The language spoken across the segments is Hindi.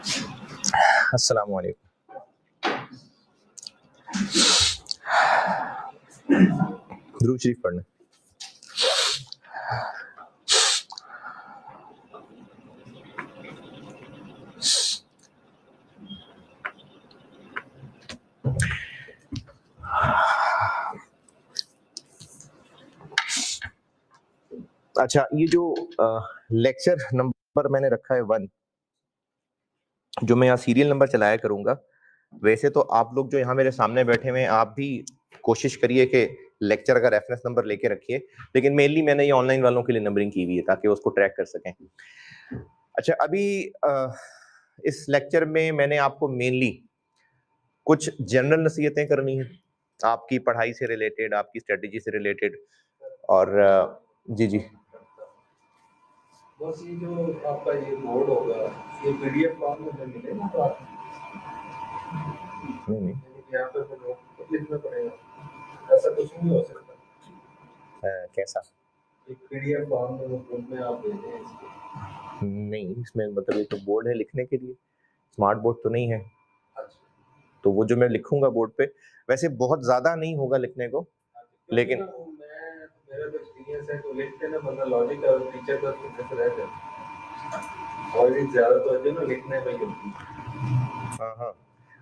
अस्सलामु अलैकुम। दुरूद शरीफ पढ़ना। अच्छा, ये जो लेक्चर नंबर मैंने रखा है 1, जो मैं यहाँ सीरियल नंबर चलाया करूँगा। वैसे तो आप लोग जो यहाँ मेरे सामने बैठे हुए हैं, आप भी कोशिश करिए कि लेक्चर का रेफरेंस नंबर लेके रखिए, लेकिन मेनली मैंने ये ऑनलाइन वालों के लिए नंबरिंग की हुई है ताकि उसको ट्रैक कर सकें। अच्छा, अभी इस लेक्चर में मैंने आपको मेनली कुछ जनरल नसीहतें करनी है, आपकी पढ़ाई से रिलेटेड, आपकी स्ट्रेटेजी से रिलेटेड। और जी जी बस ये जो आपका ये बोर्ड होगा, ये पीडीएफ फॉर्म में मिलेगा तो आप नहीं यहाँ पे तो लिखना पड़ेगा, ऐसा कुछ नहीं हो सकता। कैसा एक पीडीएफ फॉर्म में ग्रुप में आप भेजें इसको। नहीं, इसमें मतलब ये तो बोर्ड है लिखने के लिए, स्मार्ट बोर्ड तो नहीं है। अच्छा, तो वो जो मैं लिखूंगा बोर्ड पे, वैसे बहुत ज्यादा नहीं होगा लिखने को, लेकिन मेरा तो एक्सपीरियंस है, तो लिखते ना बंदा लॉजिक और टीचर का फिटनेस रह जाता और ये ज्यादा तो है ना लिखने में ही होती है। हाँ हाँ।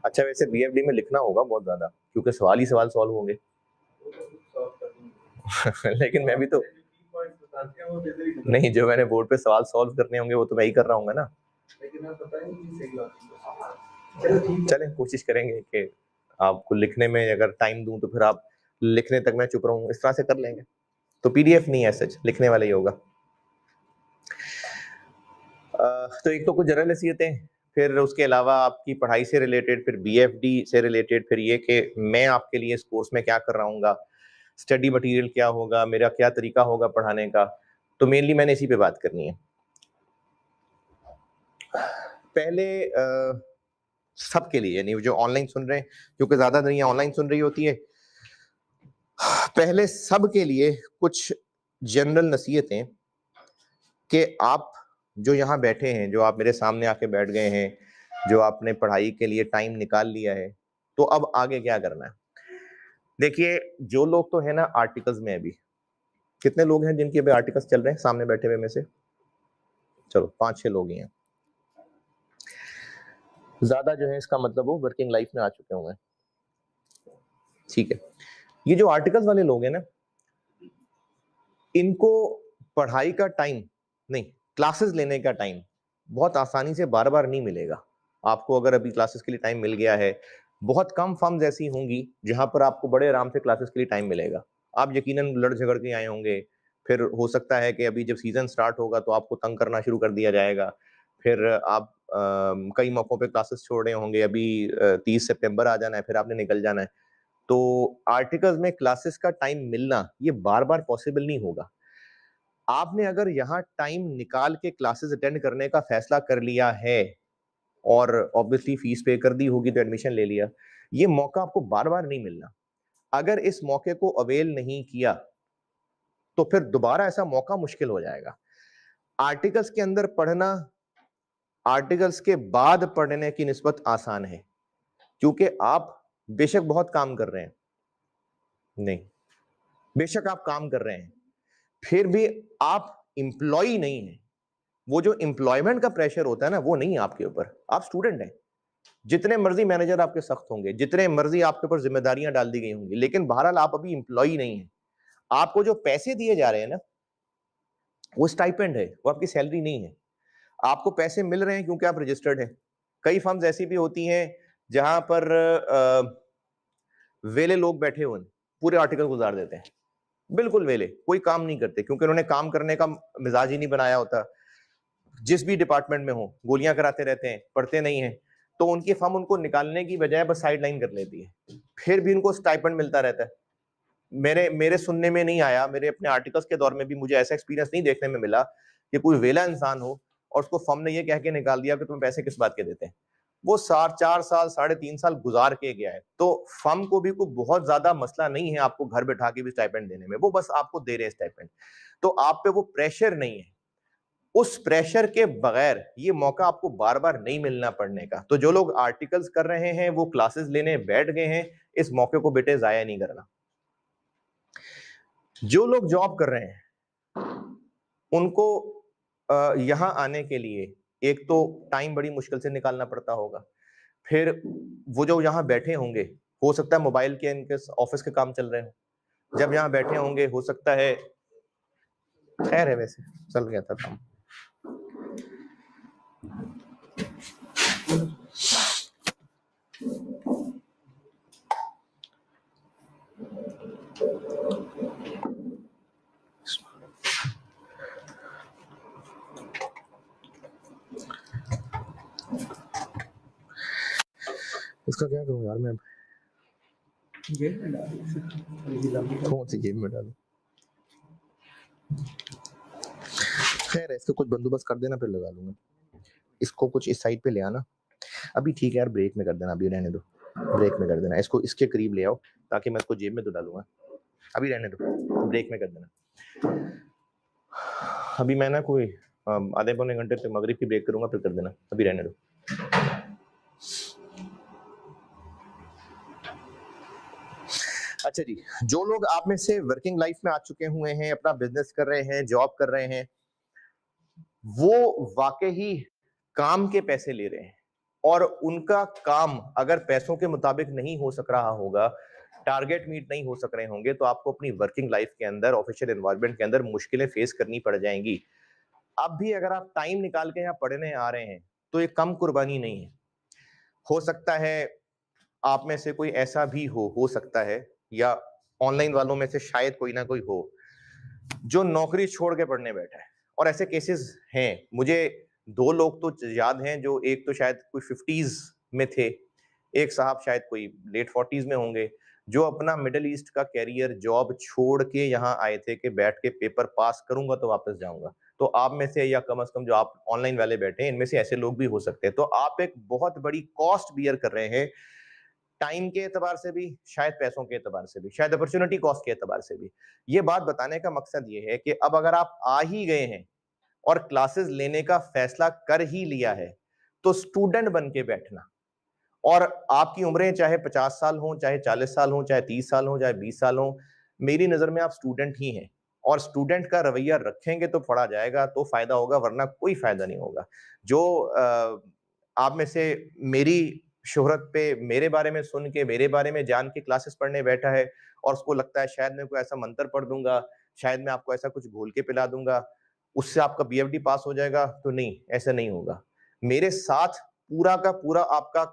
अच्छा, वैसे बीएफडी में लिखना होगा बहुत ज्यादा, क्योंकि सवाल ही सवाल सॉल्व होंगे। लेकिन मैं भी तो नहीं, जो मैंने बोर्ड पे सवाल सॉल्व करने होंगे वो तो मैं ही कर रहा हूँ ना। लेकिन आप पता नहीं सही लॉजिक। चलें, कोशिश करेंगे कि आपको लिखने में अगर टाइम दूं तो फिर आप लिखने तक मैं चुप रहूं, इस तरह से कर लेंगे। तो पीडीएफ नहीं है सच, लिखने वाला ही होगा। तो एक तो कुछ जनरल नसीहतें, फिर उसके अलावा आपकी पढ़ाई से रिलेटेड, फिर बीएफडी से रिलेटेड, फिर ये कि मैं आपके लिए इस कोर्स में क्या कर रहा हूँ, स्टडी मटेरियल क्या होगा, मेरा क्या तरीका होगा पढ़ाने का। तो मेनली मैंने इसी पे बात करनी है। पहले सबके लिए, यानी जो ऑनलाइन सुन रहे हैं, क्योंकि ज्यादा दुनिया ऑनलाइन सुन रही होती है, पहले सबके लिए कुछ जनरल नसीहतें कि आप जो यहाँ बैठे हैं, जो आप मेरे सामने आके बैठ गए हैं, जो आपने पढ़ाई के लिए टाइम निकाल लिया है, तो अब आगे क्या करना है। देखिए, जो लोग तो है ना आर्टिकल्स में, अभी कितने लोग हैं जिनके अभी आर्टिकल्स चल रहे हैं सामने बैठे हुए में से? चलो 5-6 लोग ही हैं। ज्यादा जो है इसका मतलब वो वर्किंग लाइफ में आ चुके होंगे। ठीक है, ये जो आर्टिकल्स वाले लोग हैं ना, इनको पढ़ाई का टाइम नहीं, क्लासेस लेने का टाइम बहुत आसानी से बार बार नहीं मिलेगा आपको। अगर अभी क्लासेस के लिए टाइम मिल गया है, बहुत कम फर्म्स ऐसी होंगी जहां पर आपको बड़े आराम से क्लासेस के लिए टाइम मिलेगा। आप यकीनन लड़ झगड़ के आए होंगे, फिर हो सकता है कि अभी जब सीजन स्टार्ट होगा तो आपको तंग करना शुरू कर दिया जाएगा। फिर आप कई मौकों पे क्लासेस छोड़ रहे होंगे, अभी 30 सितंबर आ जाना है, फिर आपने निकल जाना है। तो आर्टिकल्स में क्लासेस का टाइम मिलना ये बार बार पॉसिबल नहीं होगा। आपने अगर यहाँ टाइम निकाल के क्लासेस अटेंड करने का फैसला कर लिया है और ऑब्वियसली फीस पे कर दी होगी तो एडमिशन ले लिया, ये मौका आपको बार बार नहीं मिलना। अगर इस मौके को अवेल नहीं किया तो फिर दोबारा ऐसा मौका मुश्किल हो जाएगा। आर्टिकल्स के अंदर पढ़ना आर्टिकल्स के बाद पढ़ने की निस्बत आसान है, क्योंकि आप बेशक बहुत काम कर रहे हैं, नहीं, बेशक आप काम कर रहे हैं, फिर भी आप इंप्लॉई नहीं है। वो जो एम्प्लॉयमेंट का प्रेशर होता है ना, वो नहीं है आपके ऊपर। आप स्टूडेंट हैं, जितने मर्जी मैनेजर आपके सख्त होंगे, जितने मर्जी आपके ऊपर जिम्मेदारियां डाल दी गई होंगी, लेकिन बहरहाल आप अभी एम्प्लॉई नहीं है। आपको जो पैसे दिए जा रहे हैं ना, वो स्टाइपेंड है, वो आपकी सैलरी नहीं है। आपको पैसे मिल रहे हैं क्योंकि आप रजिस्टर्ड हैं। कई फर्म्स ऐसी भी होती हैं जहां पर वेले लोग बैठे हुए पूरे आर्टिकल गुजार देते हैं, बिल्कुल वेले, कोई काम नहीं करते, क्योंकि उन्होंने काम करने का मिजाज ही नहीं बनाया होता। जिस भी डिपार्टमेंट में हो, गोलियां कराते रहते हैं, पढ़ते नहीं है। तो उनकी फर्म उनको निकालने की बजाय बस साइडलाइन कर लेती है, फिर भी उनको स्टाइपेंड मिलता रहता है। मेरे सुनने में नहीं आया, मेरे अपने आर्टिकल्स के दौर में भी मुझे ऐसा एक्सपीरियंस नहीं देखने में मिला कि कोई वेला इंसान हो और उसको फर्म ने ये कह के निकाल दिया कि तुम्हें पैसे किस बात के देते हैं। वो 4 साल 3.5 साल गुजार के गया है, तो फर्म को भी कोई बहुत ज्यादा मसला नहीं है आपको घर बैठा के भी स्टाइपेंड देने में, वो बस आपको दे रहे हैं स्टाइपेंड, तो आप पे वो प्रेशर नहीं है। उस प्रेशर के बगैर ये मौका आपको बार बार नहीं मिलना पड़ने का। तो जो लोग आर्टिकल्स कर रहे हैं, वो क्लासेस लेने बैठ गए हैं, इस मौके को बेटे जाया नहीं करना। जो लोग जॉब कर रहे हैं उनको यहां आने के लिए एक तो टाइम बड़ी मुश्किल से निकालना पड़ता होगा, फिर वो जो यहाँ बैठे होंगे, हो सकता है मोबाइल के इनके ऑफिस के काम चल रहे हो, जब यहाँ बैठे होंगे हो सकता है, खैर है वैसे चल गया था काम। इसका क्या करूं यार मैं, जेब में डाल, कौन सी जेब में डालूं? खैर है, इसका कुछ बंदोबस्त कर देना, फिर लगा लूंगा। इसको कुछ इस साइड पे ले आना। अभी ठीक है यार, ब्रेक में कर देना, अभी रहने दो, ब्रेक में कर देना। इसको इसके करीब ले आओ ताकि मैं इसको जेब में तो डालूंगा। अभी रहने दो, ब्रेक में कर देना। अभी मैं ना कोई आधे पौने घंटे तक मगरिब की ब्रेक करूंगा, फिर कर देना। अभी रहने दो। अच्छा जी, जो लोग आप में से वर्किंग लाइफ में आ चुके हुए हैं, अपना बिजनेस कर रहे हैं, जॉब कर रहे हैं, वो वाकई काम के पैसे ले रहे हैं और उनका काम अगर पैसों के मुताबिक नहीं हो सक रहा होगा, टारगेट मीट नहीं हो सक रहे होंगे, तो आपको अपनी वर्किंग लाइफ के अंदर, ऑफिशियल एनवायरनमेंट के अंदर मुश्किलें फेस करनी पड़ जाएंगी। अब भी अगर आप टाइम निकाल के यहाँ पढ़ने आ रहे हैं तो ये कम कुर्बानी नहीं है। हो सकता है आप में से कोई ऐसा भी हो सकता है, या ऑनलाइन वालों में से शायद कोई ना कोई हो जो नौकरी छोड़ के पढ़ने बैठा है, और ऐसे केसेस हैं। मुझे 2 लोग तो याद हैं, जो एक तो शायद कोई 50s में थे, एक साहब शायद कोई लेट 40s में होंगे, जो अपना मिडिल ईस्ट का कैरियर जॉब छोड़ के यहाँ आए थे कि बैठ के पेपर पास करूंगा तो वापस जाऊंगा। तो आप में से, या कम से कम जो आप ऑनलाइन वाले बैठे हैं, इनमें से ऐसे लोग भी हो सकते हैं। तो आप एक बहुत बड़ी कॉस्ट बियर कर रहे हैं, टाइम के एतबार से भी, शायद पैसों के एतबार से भी, शायद अपॉर्चुनिटी कॉस्ट के एतबार से भी। ये बात बताने का मकसद ये है कि अब अगर आप आ ही गए हैं और क्लासेस लेने का फैसला कर ही लिया है, तो स्टूडेंट बन के बैठना। और आपकी उम्रें चाहे 50 साल हो, चाहे 40 साल हो, चाहे 30 साल हो, चाहे 20 साल हो, मेरी नजर में आप स्टूडेंट ही हैं। और स्टूडेंट का रवैया रखेंगे तो पढ़ा जाएगा, तो फायदा होगा, वरना कोई फायदा नहीं होगा। जो आप में से मेरी शोहरत पे, मेरे बारे में सुन के, मेरे बारे में जान के क्लासेस पढ़ने बैठा है और उसको लगता है शायद मैं कोई ऐसा मंत्र पढ़ दूंगा, शायद मैं आपको ऐसा कुछ घोल के पिला दूंगा, उससे आपका बीएफडी पास हो जाएगा, तो नहीं, ऐसा नहीं होगा। मेरे साथ पूरा का पूरा आपका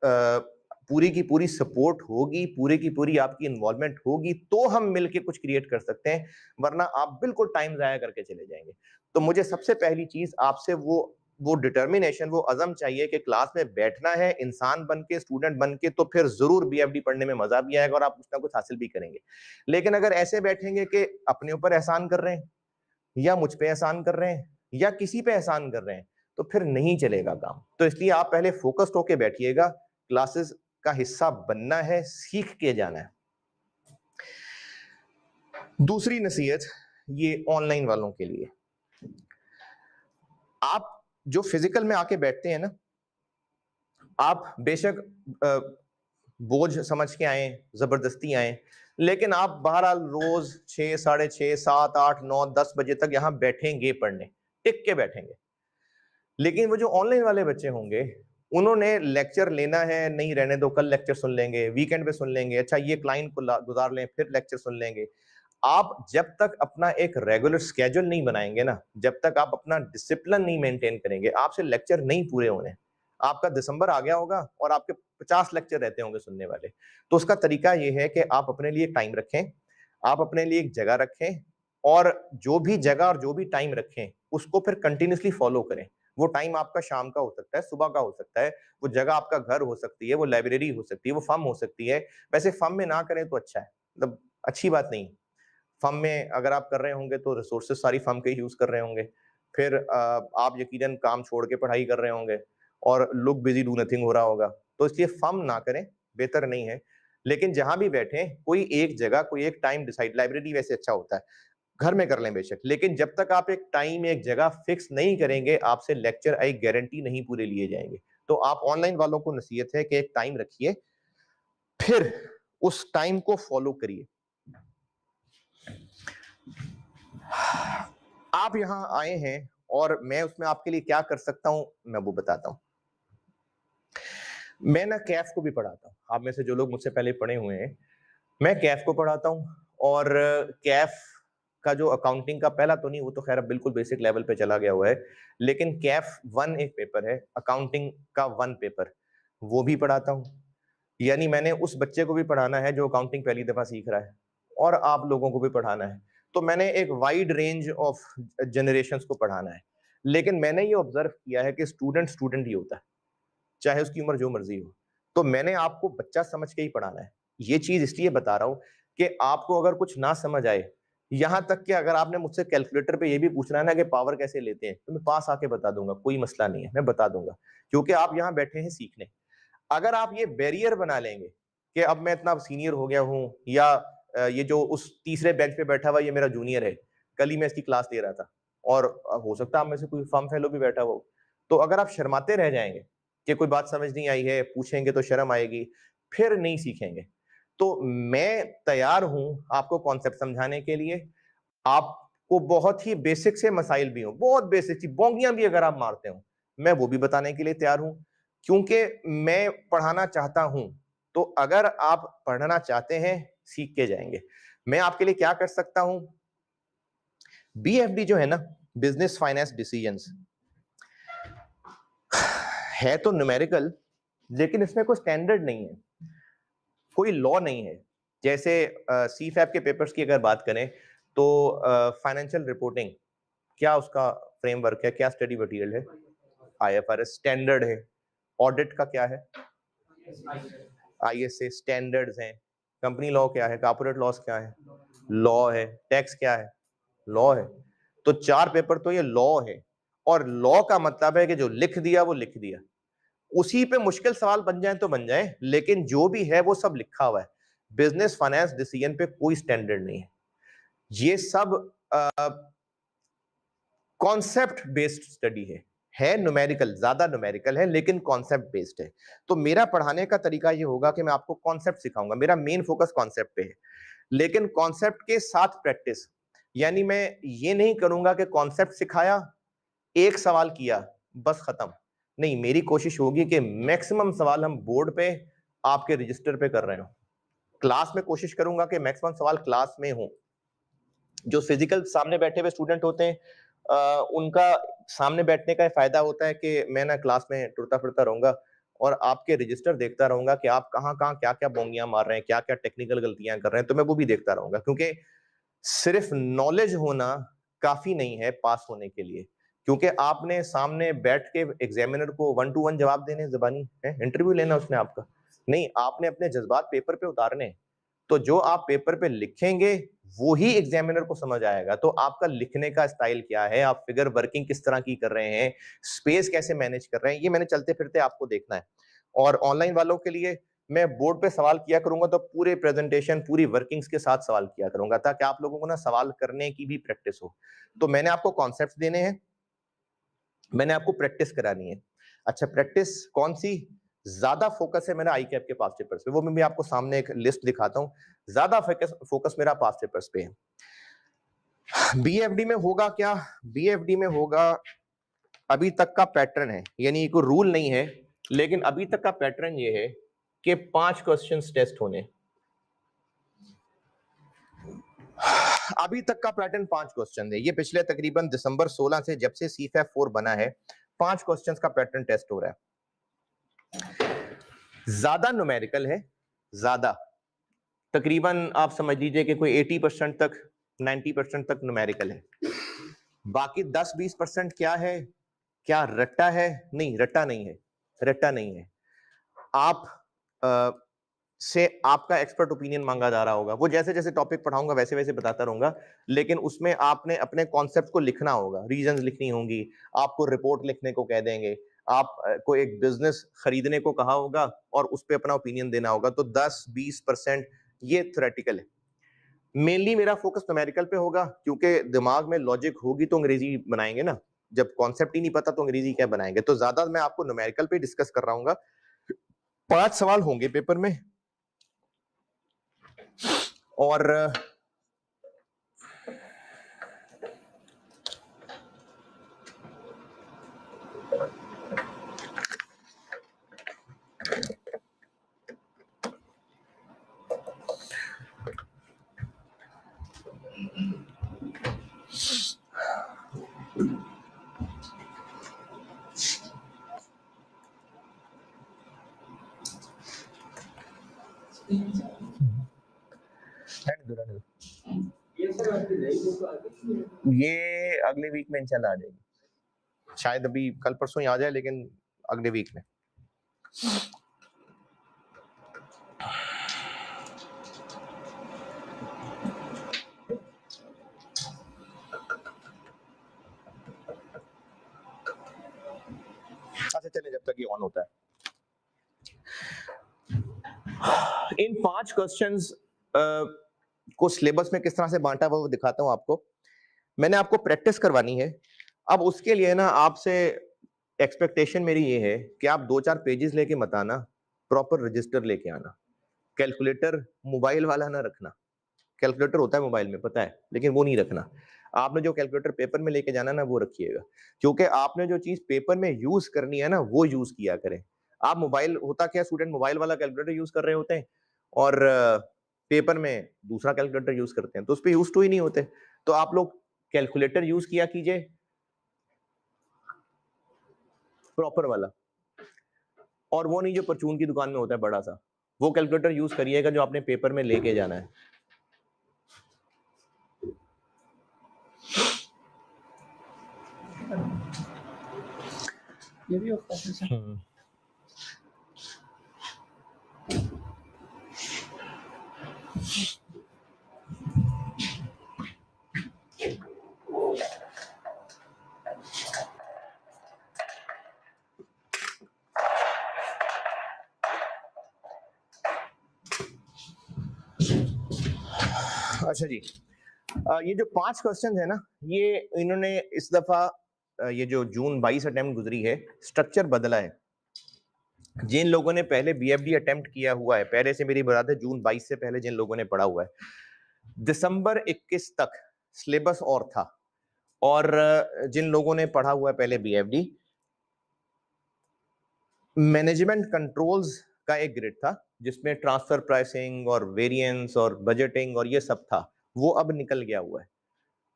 पूरी की पूरी सपोर्ट होगी, पूरी की पूरी आपकी इन्वॉल्वमेंट होगी, तो हम मिलके कुछ क्रिएट कर सकते हैं, वरना आप बिल्कुल टाइम जाया करके चले जाएंगे। तो मुझे सबसे पहली चीज आपसे वो डिटर्मिनेशन, वो अज़म चाहिए कि क्लास में बैठना है, इंसान बन के, स्टूडेंट बन के, तो फिर जरूर बीएफडी पढ़ने में मजा भी आएगा और आप कुछ ना कुछ हासिल भी करेंगे। लेकिन अगर ऐसे बैठेंगे कि अपने ऊपर एहसान कर रहे हैं, या मुझ पे एहसान कर रहे हैं, या किसी पे एहसान कर रहे हैं, तो फिर नहीं चलेगा काम। तो इसलिए आप पहले फोकस्ड होके बैठिएगा, क्लासेस का हिस्सा बनना है, सीख के जाना है। दूसरी नसीहत ये ऑनलाइन वालों के लिए, आप जो फिजिकल में आके बैठते हैं ना, आप बेशक बोझ समझ के आए, जबरदस्ती आए, लेकिन आप बहरहाल रोज 6, 6:30, 7, 8, 9, 10 बजे तक यहाँ बैठेंगे पढ़ने, टिक के बैठेंगे। लेकिन वो जो ऑनलाइन वाले बच्चे होंगे, उन्होंने लेक्चर लेना है, नहीं रहने दो, कल लेक्चर सुन लेंगे, वीकेंड पे सुन लेंगे, अच्छा ये क्लाइंट को गुजार लें, फिर लेक्चर सुन लेंगे। आप जब तक अपना एक रेगुलर स्केड्यूल नहीं बनाएंगे ना, जब तक आप अपना डिसिप्लिन नहीं मेंटेन करेंगे, आपसे लेक्चर नहीं पूरे होने। आपका दिसंबर आ गया होगा और आपके 50 लेक्चर रहते होंगे सुनने वाले। तो उसका तरीका ये है कि आप अपने लिए टाइम रखें, आप अपने लिए एक जगह रखें, और जो भी जगह और जो भी टाइम रखें उसको फिर कंटिन्यूसली फॉलो करें। वो टाइम आपका शाम का हो सकता है, सुबह का हो सकता है, वो जगह आपका घर हो सकती है, वो लाइब्रेरी हो सकती है, वो फर्म हो सकती है। वैसे फर्म में ना करें तो अच्छा है, मतलब अच्छी बात नहीं। फर्म में अगर आप कर रहे होंगे तो रिसोर्सेज सारी फर्म के यूज कर रहे होंगे, फिर आप यकीनन काम छोड़ के पढ़ाई कर रहे होंगे और लुक बिजी डू नथिंग हो रहा होगा। तो इसलिए फर्म ना करें, बेहतर नहीं है। लेकिन जहां भी बैठे कोई एक जगह, कोई एक टाइम डिसाइड, लाइब्रेरी वैसे अच्छा होता है, घर में कर लें बेशक, लेकिन जब तक आप एक टाइम एक जगह फिक्स नहीं करेंगे आपसे लेक्चर आई गारंटी नहीं पूरे लिए जाएंगे। तो आप ऑनलाइन वालों को नसीहत है कि एक टाइम रखिए, फिर उस टाइम को फॉलो करिए। आप यहां आए हैं और मैं उसमें आपके लिए क्या कर सकता हूं मैं वो बताता हूं। मैं ना कैफ को भी पढ़ाता हूं, आप में से जो लोग मुझसे पहले पढ़े हुए हैं, मैं कैफ को पढ़ाता हूं। और कैफ का जो अकाउंटिंग का पहला तो नहीं, वो तो खैर अब बिल्कुल बेसिक लेवल पे चला गया हुआ है, लेकिन कैफ 1 एक पेपर है, अकाउंटिंग का 1 पेपर, वो भी पढ़ाता हूं। यानी मैंने उस बच्चे को भी पढ़ाना है जो अकाउंटिंग पहली दफा सीख रहा है, और आप लोगों को भी पढ़ाना है। तो मैंने एक वाइड रेंज ऑफ जनरेशंस को पढ़ाना है। लेकिन मैंने ये ऑब्जर्व किया है कि स्टूडेंट स्टूडेंट ही होता है, चाहे उसकी उम्र जो मर्जी हो। तो मैंने आपको बच्चा समझ के ही पढ़ाना है। ये चीज इसलिए बता रहा हूं कि आपको अगर कुछ ना समझ आए, यहां तक कि अगर आपने मुझसे कैलकुलेटर पे ये भी पूछना है ना कि पावर कैसे लेते हैं, तो मैं पास आके बता दूंगा, कोई मसला नहीं है, मैं बता दूंगा, क्योंकि आप यहां बैठे हैं सीखने। अगर आप ये बैरियर बना लेंगे कि अब मैं इतना सीनियर हो गया हूं, या ये जो उस तीसरे बेंच पे बैठा हुआ ये मेरा जूनियर है, कल ही मैं इसकी क्लास ले रहा था, और हो सकता है आप में से कोई फॉर्म फेलो भी बैठा हो, तो अगर आप शर्माते रह जाएंगे कि कोई बात समझ नहीं आई है, पूछेंगे तो शर्म आएगी, फिर नहीं सीखेंगे। तो मैं तैयार हूं आपको कॉन्सेप्ट समझाने के लिए। आपको बहुत ही बेसिक से मसाइल भी हो, बहुत बेसिक सी बोंगियां भी अगर आप मारते हो, मैं वो भी बताने के लिए तैयार हूं, क्योंकि मैं पढ़ाना चाहता हूं। तो अगर आप पढ़ना चाहते हैं, सीख के जाएंगे। मैं आपके लिए क्या कर सकता हूं, बीएफडी जो है ना, बिजनेस फाइनेंस डिसीजंस, है तो न्यूमेरिकल, लेकिन इसमें कोई स्टैंडर्ड नहीं है, कोई लॉ नहीं है। जैसे सीफैप के पेपर्स की अगर बात करें, तो फाइनेंशियल रिपोर्टिंग क्या उसका फ्रेमवर्क है, क्या स्टडी मटेरियल है, आईएफआरएस स्टैंडर्ड है। ऑडिट का क्या है, आईएसए स्टैंडर्ड्स हैं। कंपनी लॉ क्या है, कॉर्पोरेट लॉस क्या है, लॉ है। टैक्स क्या है, लॉ है। तो 4 पेपर तो ये लॉ है, और लॉ का मतलब है कि जो लिख दिया वो लिख दिया, उसी पे मुश्किल सवाल बन जाए तो बन जाए, लेकिन जो भी है वो सब लिखा हुआ है। बिजनेस फाइनेंस डिसीजन पे कोई स्टैंडर्ड नहीं है, ये सब कॉन्सेप्ट बेस्ड स्टडी है न्यूमेरिकल, ज्यादा न्यूमेरिकल है, लेकिन कॉन्सेप्ट बेस्ड है। तो मेरा पढ़ाने का तरीका ये होगा कि मैं आपको कॉन्सेप्ट सिखाऊंगा, मेरा मेन फोकस कॉन्सेप्ट पे है, लेकिन कॉन्सेप्ट के साथ प्रैक्टिस। यानी मैं ये नहीं करूंगा कि कॉन्सेप्ट सिखाया, एक सवाल किया, बस खत्म। नहीं, मेरी कोशिश होगी कि मैक्सिमम सवाल हम बोर्ड पे आपके रजिस्टर पे कर रहे हो। क्लास में कोशिश करूंगा कि मैक्सिमम सवाल क्लास में हो। जो फिजिकल सामने बैठे हुए स्टूडेंट होते हैं, उनका सामने बैठने का फायदा होता है कि मैं ना क्लास में टुरता फिरता रहूंगा और आपके रजिस्टर देखता रहूंगा कि आप कहाँ कहाँ क्या क्या बोंगियां मार रहे हैं, क्या क्या टेक्निकल गलतियां कर रहे हैं, तो मैं वो भी देखता रहूंगा। क्योंकि सिर्फ नॉलेज होना काफी नहीं है पास होने के लिए, क्योंकि आपने सामने बैठ के एग्जामिनर को 1 to 1 जवाब देने, जबानी है इंटरव्यू लेना उसने आपका नहीं, आपने अपने जज्बात पेपर पे उतारने। तो जो आप पेपर पे लिखेंगे वो ही एग्जामिनर को समझ आएगा। तो आपका लिखने का स्टाइल क्या है, आप फिगर वर्किंग किस तरह की कर रहे हैं, स्पेस कैसे मैनेज कर रहे हैं, ये मैंने चलते फिरते आपको देखना है। और ऑनलाइन वालों के लिए मैं बोर्ड पे सवाल किया करूंगा तो पूरे प्रेजेंटेशन पूरी वर्किंग्स के साथ सवाल किया करूंगा, ताकि आप लोगों को ना सवाल करने की भी प्रैक्टिस हो। तो मैंने आपको कॉन्सेप्ट्स देने हैं, मैंने आपको प्रैक्टिस करानी है। अच्छा, प्रैक्टिस कौन सी? ज्यादा फोकस है मेरा आई कैप के पास पेपर्स पे, वो मैं भी आपको सामने एक लिस्ट दिखाता हूँ। ज्यादा फोकस मेरा पास पेपर्स पे है। बीएफडी में होगा क्या, बीएफडी में होगा अभी तक का पैटर्न है, यानी कोई रूल नहीं है, लेकिन अभी तक का पैटर्न ये है कि 5 क्वेश्चंस टेस्ट होने। अभी तक का पैटर्न 5 क्वेश्चन है, ये पिछले तकरीबन दिसंबर 16 से जब से सीफैप 4 बना है 5 क्वेश्चंस का पैटर्न टेस्ट हो रहा है। ज्यादा न्यूमेरिकल है, ज्यादा तकरीबन आप समझ लीजिए कि कोई 80% तक 90% तक न्यूमेरिकल है। बाकी 10-20% क्या है, क्या रट्टा है? नहीं, रट्टा नहीं है, रट्टा नहीं है। आप से आपका एक्सपर्ट ओपिनियन मांगा जा रहा होगा, वो जैसे जैसे टॉपिक पढ़ाऊंगा वैसे वैसे बताता रहूंगा, लेकिन उसमें आपने अपने कॉन्सेप्ट को लिखना होगा, रीजंस लिखनी होंगी, आपको रिपोर्ट लिखने को कह देंगे, आप को एक बिजनेस खरीदने को कहा होगा और उस पर अपना ओपिनियन देना होगा। तो 10-20% ये थ्योरेटिकल है। मेनली मेरा फोकस न्यूमेरिकल पे होगा, क्योंकि दिमाग में लॉजिक होगी तो अंग्रेजी बनाएंगे ना, जब कॉन्सेप्ट ही नहीं पता तो अंग्रेजी क्या बनाएंगे। तो ज्यादा मैं आपको न्यूमेरिकल पे डिस्कस कर रहा हूँ। 5 सवाल होंगे पेपर में, और ये अगले वीक में इंशाल्लाह आ जाएगी, शायद अभी कल परसों ही आ जाए, लेकिन अगले वीक में। अच्छा चले, जब तक ये ऑन होता है, इन 5 क्वेश्चंस को सिलेबस में किस तरह से बांटा वो दिखाता हूं आपको। मैंने आपको प्रैक्टिस करवानी है। अब उसके लिए ना आपसे एक्सपेक्टेशन मेरी ये है कि आप 2-4 पेजेस लेके मत आना, प्रॉपर रजिस्टर लेके आना। कैलकुलेटर मोबाइल वाला ना रखना, कैलकुलेटर होता है मोबाइल में पता है, लेकिन वो नहीं रखना। आपने जो कैलकुलेटर पेपर में लेके जाना ना वो रखिएगा, क्योंकि आपने जो चीज पेपर में यूज करनी है ना वो यूज किया करें। आप मोबाइल, होता क्या, स्टूडेंट मोबाइल वाला कैलकुलेटर यूज कर रहे होते हैं और पेपर में दूसरा कैलकुलेटर यूज करते हैं, तो उस पर यूज तो ही नहीं होते। तो आप लोग कैलकुलेटर यूज किया कीजिए प्रॉपर वाला, और वो नहीं जो परचून की दुकान में होता है बड़ा सा, वो कैलकुलेटर यूज करिएगा जो आपने पेपर में लेके जाना है। ये भी होता है सर। अच्छा जी, ये जो 5 क्वेश्चन है ना, ये इन्होंने इस दफा ये जो जून 22 अटेम्प्ट गुजरी है, स्ट्रक्चर बदला है। जिन लोगों ने पहले बीएफडी अटेम्प्ट किया हुआ है, पहले से मेरी बात है जून 22 से पहले जिन लोगों ने पढ़ा हुआ है, दिसंबर 21 तक सिलेबस और था, और जिन लोगों ने पढ़ा हुआ है पहले बीएफडी, मैनेजमेंट कंट्रोल्स का एक ग्रिड था जिसमें ट्रांसफर प्राइसिंग और वेरिएंस और बजटिंग और ये सब था, वो अब निकल गया हुआ है।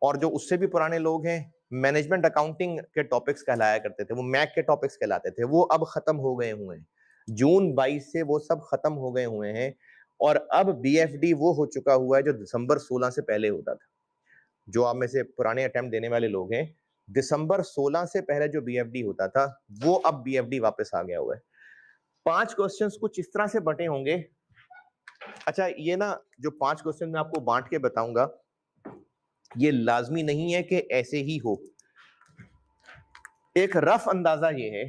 और जो उससे भी पुराने लोग हैं, मैनेजमेंट अकाउंटिंग के टॉपिक्स कहलाया करते थे, वो मैक के टॉपिक्स कहलाते थे, वो अब खत्म हो गए हुए हैं। जून 22 से वो सब खत्म हो गए हुए हैं, और अब बीएफडी वो हो चुका हुआ है जो दिसंबर 16 से पहले होता था। जो आप में से पुराने अटेम्प्ट देने वाले लोग हैं, दिसंबर 16 से पहले जो बीएफडी होता था वो अब बीएफडी वापस आ गया हुआ है। 5 क्वेश्चंस कुछ इस तरह से बटे होंगे। अच्छा, ये ना जो 5 क्वेश्चन मैं आपको बांट के बताऊंगा, ये लाजमी नहीं है कि ऐसे ही हो। एक रफ अंदाजा ये है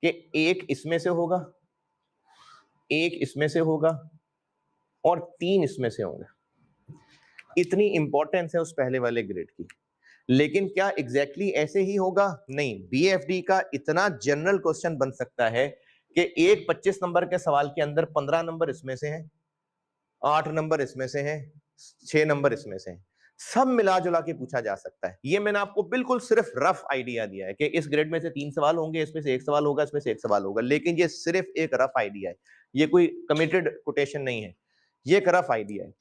कि एक इसमें से होगा, एक इसमें से होगा, और 3 इसमें से होंगे। इतनी इंपॉर्टेंस है उस पहले वाले ग्रेड की। लेकिन क्या एग्जैक्टली ऐसे ही होगा? नहीं। बीएफडी का इतना जनरल क्वेश्चन बन सकता है कि एक 25 नंबर के सवाल के अंदर 15 नंबर इसमें से हैं, 8 नंबर इसमें से हैं, 6 नंबर इसमें से हैं, सब मिला जुला के पूछा जा सकता है। ये मैंने आपको बिल्कुल सिर्फ रफ आइडिया दिया है कि इस ग्रेड में से 3 सवाल होंगे, इसमें से 1 सवाल होगा, इसमें से 1 सवाल होगा, लेकिन ये सिर्फ एक रफ आइडिया है, ये कोई कमिटेड कोटेशन नहीं है, ये एक रफ आइडिया है।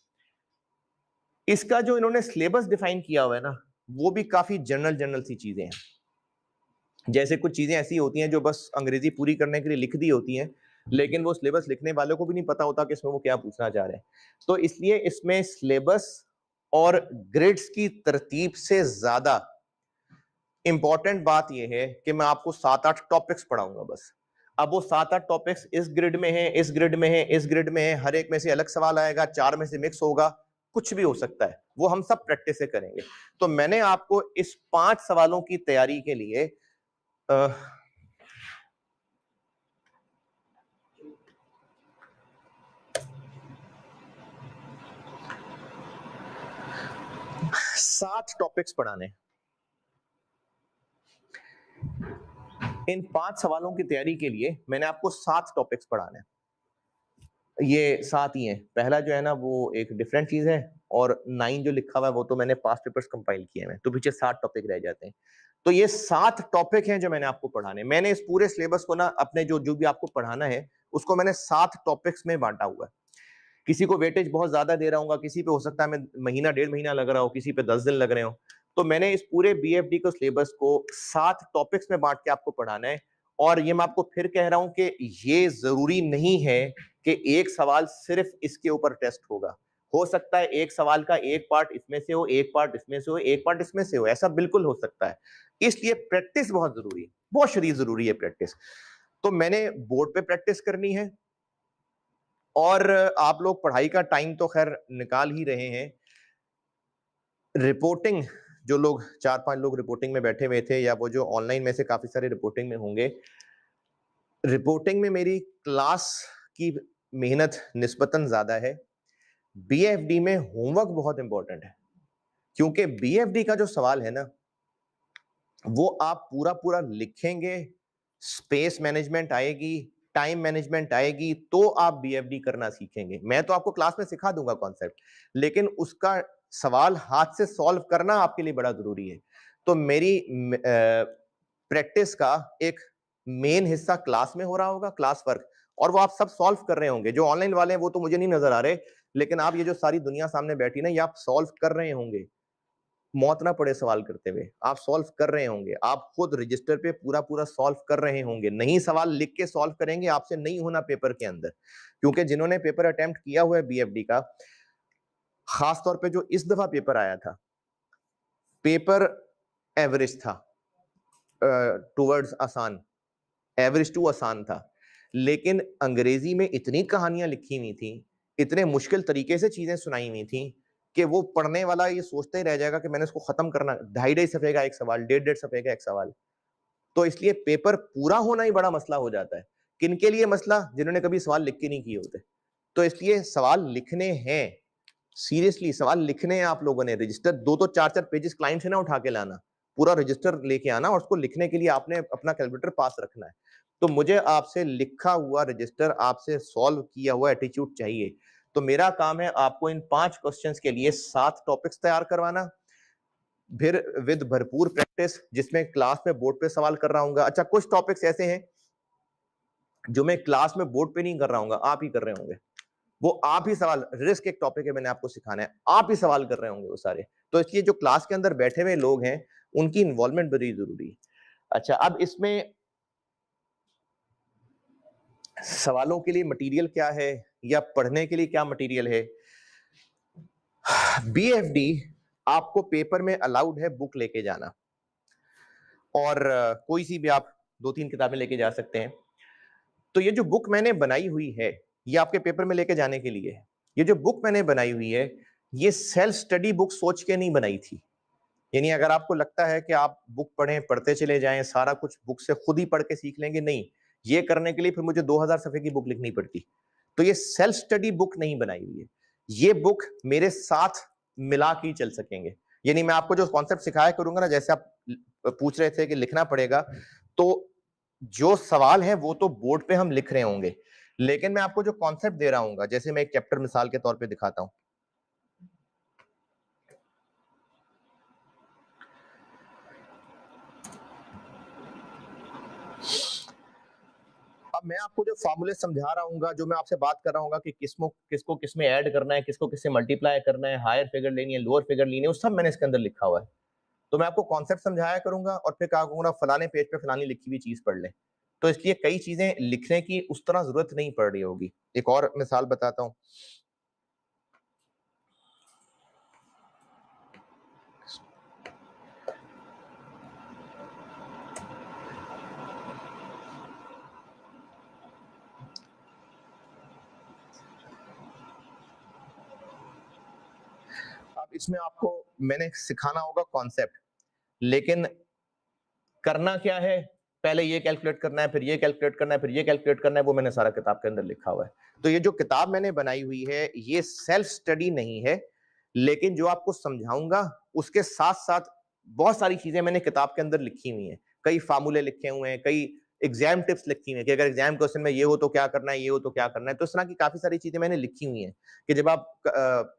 इसका जो इन्होंने सिलेबस डिफाइन किया हुआ है ना, वो भी काफी जनरल सी चीजें हैं। जैसे कुछ चीजें ऐसी होती हैं जो बस अंग्रेजी पूरी करने के लिए लिख दी होती हैं, लेकिन वो सिलेबस लिखने वालों को भी नहीं पता होता कि इसमें वो क्या पूछना चाह रहे हैं। तो इसलिए इसमें सिलेबस और ग्रेड्स की तरतीब से ज्यादा इंपॉर्टेंट बात यह है कि मैं आपको 7-8 टॉपिक्स पढ़ाऊंगा बस। अब वो 7-8 टॉपिक्स इस ग्रिड में है, इस ग्रिड में है, इस ग्रिड में है, हर एक में से अलग सवाल आएगा, 4 में से मिक्स होगा, कुछ भी हो सकता है, वो हम सब प्रैक्टिस से करेंगे। तो मैंने आपको इस 5 सवालों की तैयारी के लिए 7 टॉपिक्स पढ़ाने। इन 5 सवालों की तैयारी के लिए मैंने आपको 7 टॉपिक्स पढ़ाने हैं। ये 7 ही हैं। पहला जो है ना वो एक डिफरेंट चीज है, और 9 जो लिखा हुआ है वो तो मैंने पास्ट पेपर्स कंपाइल किए हैं, तो पीछे 7 टॉपिक रह जाते हैं। तो ये 7 टॉपिक हैं जो मैंने आपको पढ़ाने। मैंने इस पूरे सिलेबस को ना अपने जो भी आपको पढ़ाना है उसको मैंने 7 टॉपिक्स में बांटा हुआ है। किसी को वेटेज बहुत ज्यादा दे रहा हूँ, किसी पे हो सकता है मैं महीना 1.5 महीना लग रहा हो, किसी पे 10 दिन लग रहे हो। तो मैंने इस पूरे बीएफडी को सिलेबस को 7 टॉपिक्स में बांट के आपको पढ़ाना है। और ये मैं आपको फिर कह रहा हूं कि ये जरूरी नहीं है कि एक सवाल सिर्फ इसके ऊपर टेस्ट होगा। हो सकता है एक सवाल का एक पार्ट इसमें से हो, एक पार्ट इसमें से हो, एक पार्ट इसमें से हो, ऐसा बिल्कुल हो सकता है। इसलिए प्रैक्टिस बहुत जरूरी है, बहुत शदीद जरूरी है प्रैक्टिस। तो मैंने बोर्ड पे प्रैक्टिस करनी है, और आप लोग पढ़ाई का टाइम तो खैर निकाल ही रहे हैं। रिपोर्टिंग, जो लोग 4-5 लोग रिपोर्टिंग में बैठे हुए थे, या वो जो ऑनलाइन में से काफी सारे रिपोर्टिंग में होंगे, रिपोर्टिंग में मेरी क्लास की मेहनत निस्बतन ज्यादा है। बीएफडी में होमवर्क बहुत इंपॉर्टेंट है, क्योंकि बीएफडी का जो सवाल है ना वो आप पूरा पूरा लिखेंगे, स्पेस मैनेजमेंट आएगी, टाइम मैनेजमेंट आएगी, तो आप बीएफडी करना सीखेंगे। मैं तो आपको क्लास में सिखा दूंगा कॉन्सेप्ट, लेकिन उसका सवाल हाथ से सॉल्व करना आपके लिए बड़ा जरूरी है। तो मेरी प्रैक्टिस का एक मेन हिस्सा क्लास में हो रहा होगा, क्लास वर्क, और वो आप सब सॉल्व कर रहे होंगे। जो ऑनलाइन वाले हैं वो तो मुझे नहीं नजर आ रहे, लेकिन आप ये जो सारी दुनिया सामने बैठी ना, ये आप सॉल्व कर रहे होंगे, मौत ना पड़े सवाल करते हुए आप सॉल्व कर रहे होंगे। आप खुद रजिस्टर पे पूरा पूरा सॉल्व कर रहे होंगे। नहीं सवाल लिख के सॉल्व करेंगे, आपसे नहीं होना पेपर के अंदर, क्योंकि जिन्होंने पेपर अटेम्प्ट किया हुआ है बीएफडी का, खास तौर पे जो इस दफा पेपर आया था, पेपर एवरेज था, टुवर्ड्स आसान, एवरेज टू आसान था, लेकिन अंग्रेजी में इतनी कहानियां लिखी हुई थी, इतने मुश्किल तरीके से चीजें सुनाई हुई थी कि वो पढ़ने वाला ये सोचते ही रह जाएगा कि मैंने इसको खत्म करना। 2.5 सफे का एक सवाल, 1.5 सफे का एक सवाल। तो इसलिए पेपर पूरा होना ही बड़ा मसला हो जाता है। किनके लिए मसला? जिन्होंने कभी सवाल लिख के नहीं किए होते। तो इसलिए सवाल लिखने हैं, सीरियसली सवाल लिखने हैं आप लोगों ने। रजिस्टर 2-2 4-4 पेजेस क्लाइंट से ना उठा के लाना, पूरा रजिस्टर लेके आना, और उसको लिखने के लिए आपने अपना कैलकुलेटर पास रखना है। तो मुझे आपसे लिखा हुआ रजिस्टर, आपसे सॉल्व किया हुआ एटीट्यूड चाहिए। तो मेरा काम है आपको इन 5 क्वेश्चंस के लिए 7 टॉपिक्स तैयार करवाना, फिर विद भरपूर प्रैक्टिस, जिसमें क्लास में बोर्ड पे सवाल कर रहा हूँ। अच्छा, कुछ टॉपिक्स ऐसे हैं जो मैं क्लास में बोर्ड पे नहीं कर रहा हूँ, आप ही कर रहे होंगे। वो आप ही सवाल, रिस्क एक टॉपिक है, मैंने आपको सिखाना है, आप ही सवाल कर रहे होंगे वो सारे। तो इसलिए जो क्लास के अंदर बैठे हुए लोग हैं उनकी इन्वॉल्वमेंट बड़ी जरूरी है। अच्छा, अब इसमें सवालों के लिए मटेरियल क्या है, या पढ़ने के लिए क्या मटेरियल है? बीएफडी आपको पेपर में अलाउड है बुक लेके जाना, और कोई सी भी आप 2-3 किताबें लेके जा सकते हैं। तो ये जो बुक मैंने बनाई हुई है ये आपके पेपर में लेके जाने के लिए है। ये जो बुक मैंने बनाई हुई है ये सेल्फ स्टडी बुक सोच के नहीं बनाई थी। यानी अगर आपको लगता है कि आप बुक पढ़ें, पढ़ते चले जाएं, सारा कुछ बुक से खुद ही पढ़ के सीख लेंगे, नहीं, ये करने के लिए फिर मुझे 2000 सफे की बुक लिखनी पड़ती। तो ये सेल्फ स्टडी बुक नहीं बनाई हुई है, ये बुक मेरे साथ मिला के चल सकेंगे। यानी मैं आपको जो कॉन्सेप्ट सिखाया करूंगा ना, जैसे आप पूछ रहे थे कि लिखना पड़ेगा, तो जो सवाल है वो तो बोर्ड पे हम लिख रहे होंगे, लेकिन मैं आपको जो कॉन्सेप्ट दे रहा हूँ, जैसे मैं एक चैप्टर मिसाल के तौर पे दिखाता हूं। अब मैं आपको जो फॉर्मूले समझा रहा हूँ, जो मैं आपसे बात कर रहा हूँ कि किसको किसमें ऐड करना है, किसको किससे मल्टीप्लाई करना है, हायर फिगर लेनी है, लोअर फिगर लेनी है, वो सब मैंने इसके अंदर लिखा हुआ है। तो मैं आपको कॉन्सेप्ट समझाया करूंगा और फिर कहा करूंगा फलाने पेज पे फलानी लिखी हुई चीज पढ़ ले। तो इसलिए कई चीजें लिखने की उस तरह जरूरत नहीं पड़ रही होगी। एक और मिसाल बताता हूं। अब इसमें आपको मैंने सिखाना होगा कॉन्सेप्ट, लेकिन करना क्या है, पहले ये कैलकुलेट करना है, फिर ये कैलकुलेट करना है, फिर ये कैलकुलेट करना है, वो मैंने सारा किताब के अंदर लिखा हुआ है। तो ये जो किताब मैंने बनाई हुई है ये सेल्फ स्टडी नहीं है, लेकिन जो आपको समझाऊंगा उसके साथ साथ बहुत सारी चीजें मैंने किताब के अंदर लिखी हुई हैं, कई फार्मूले लिखे हुए हैं, कई एग्जाम टिप्स लिखी हुई हैं कि अगर एग्जाम क्वेश्चन में ये हो तो क्या करना है, ये हो तो क्या करना है। तो इस तरह की काफी सारी चीजें मैंने लिखी हुई हैं कि जब आप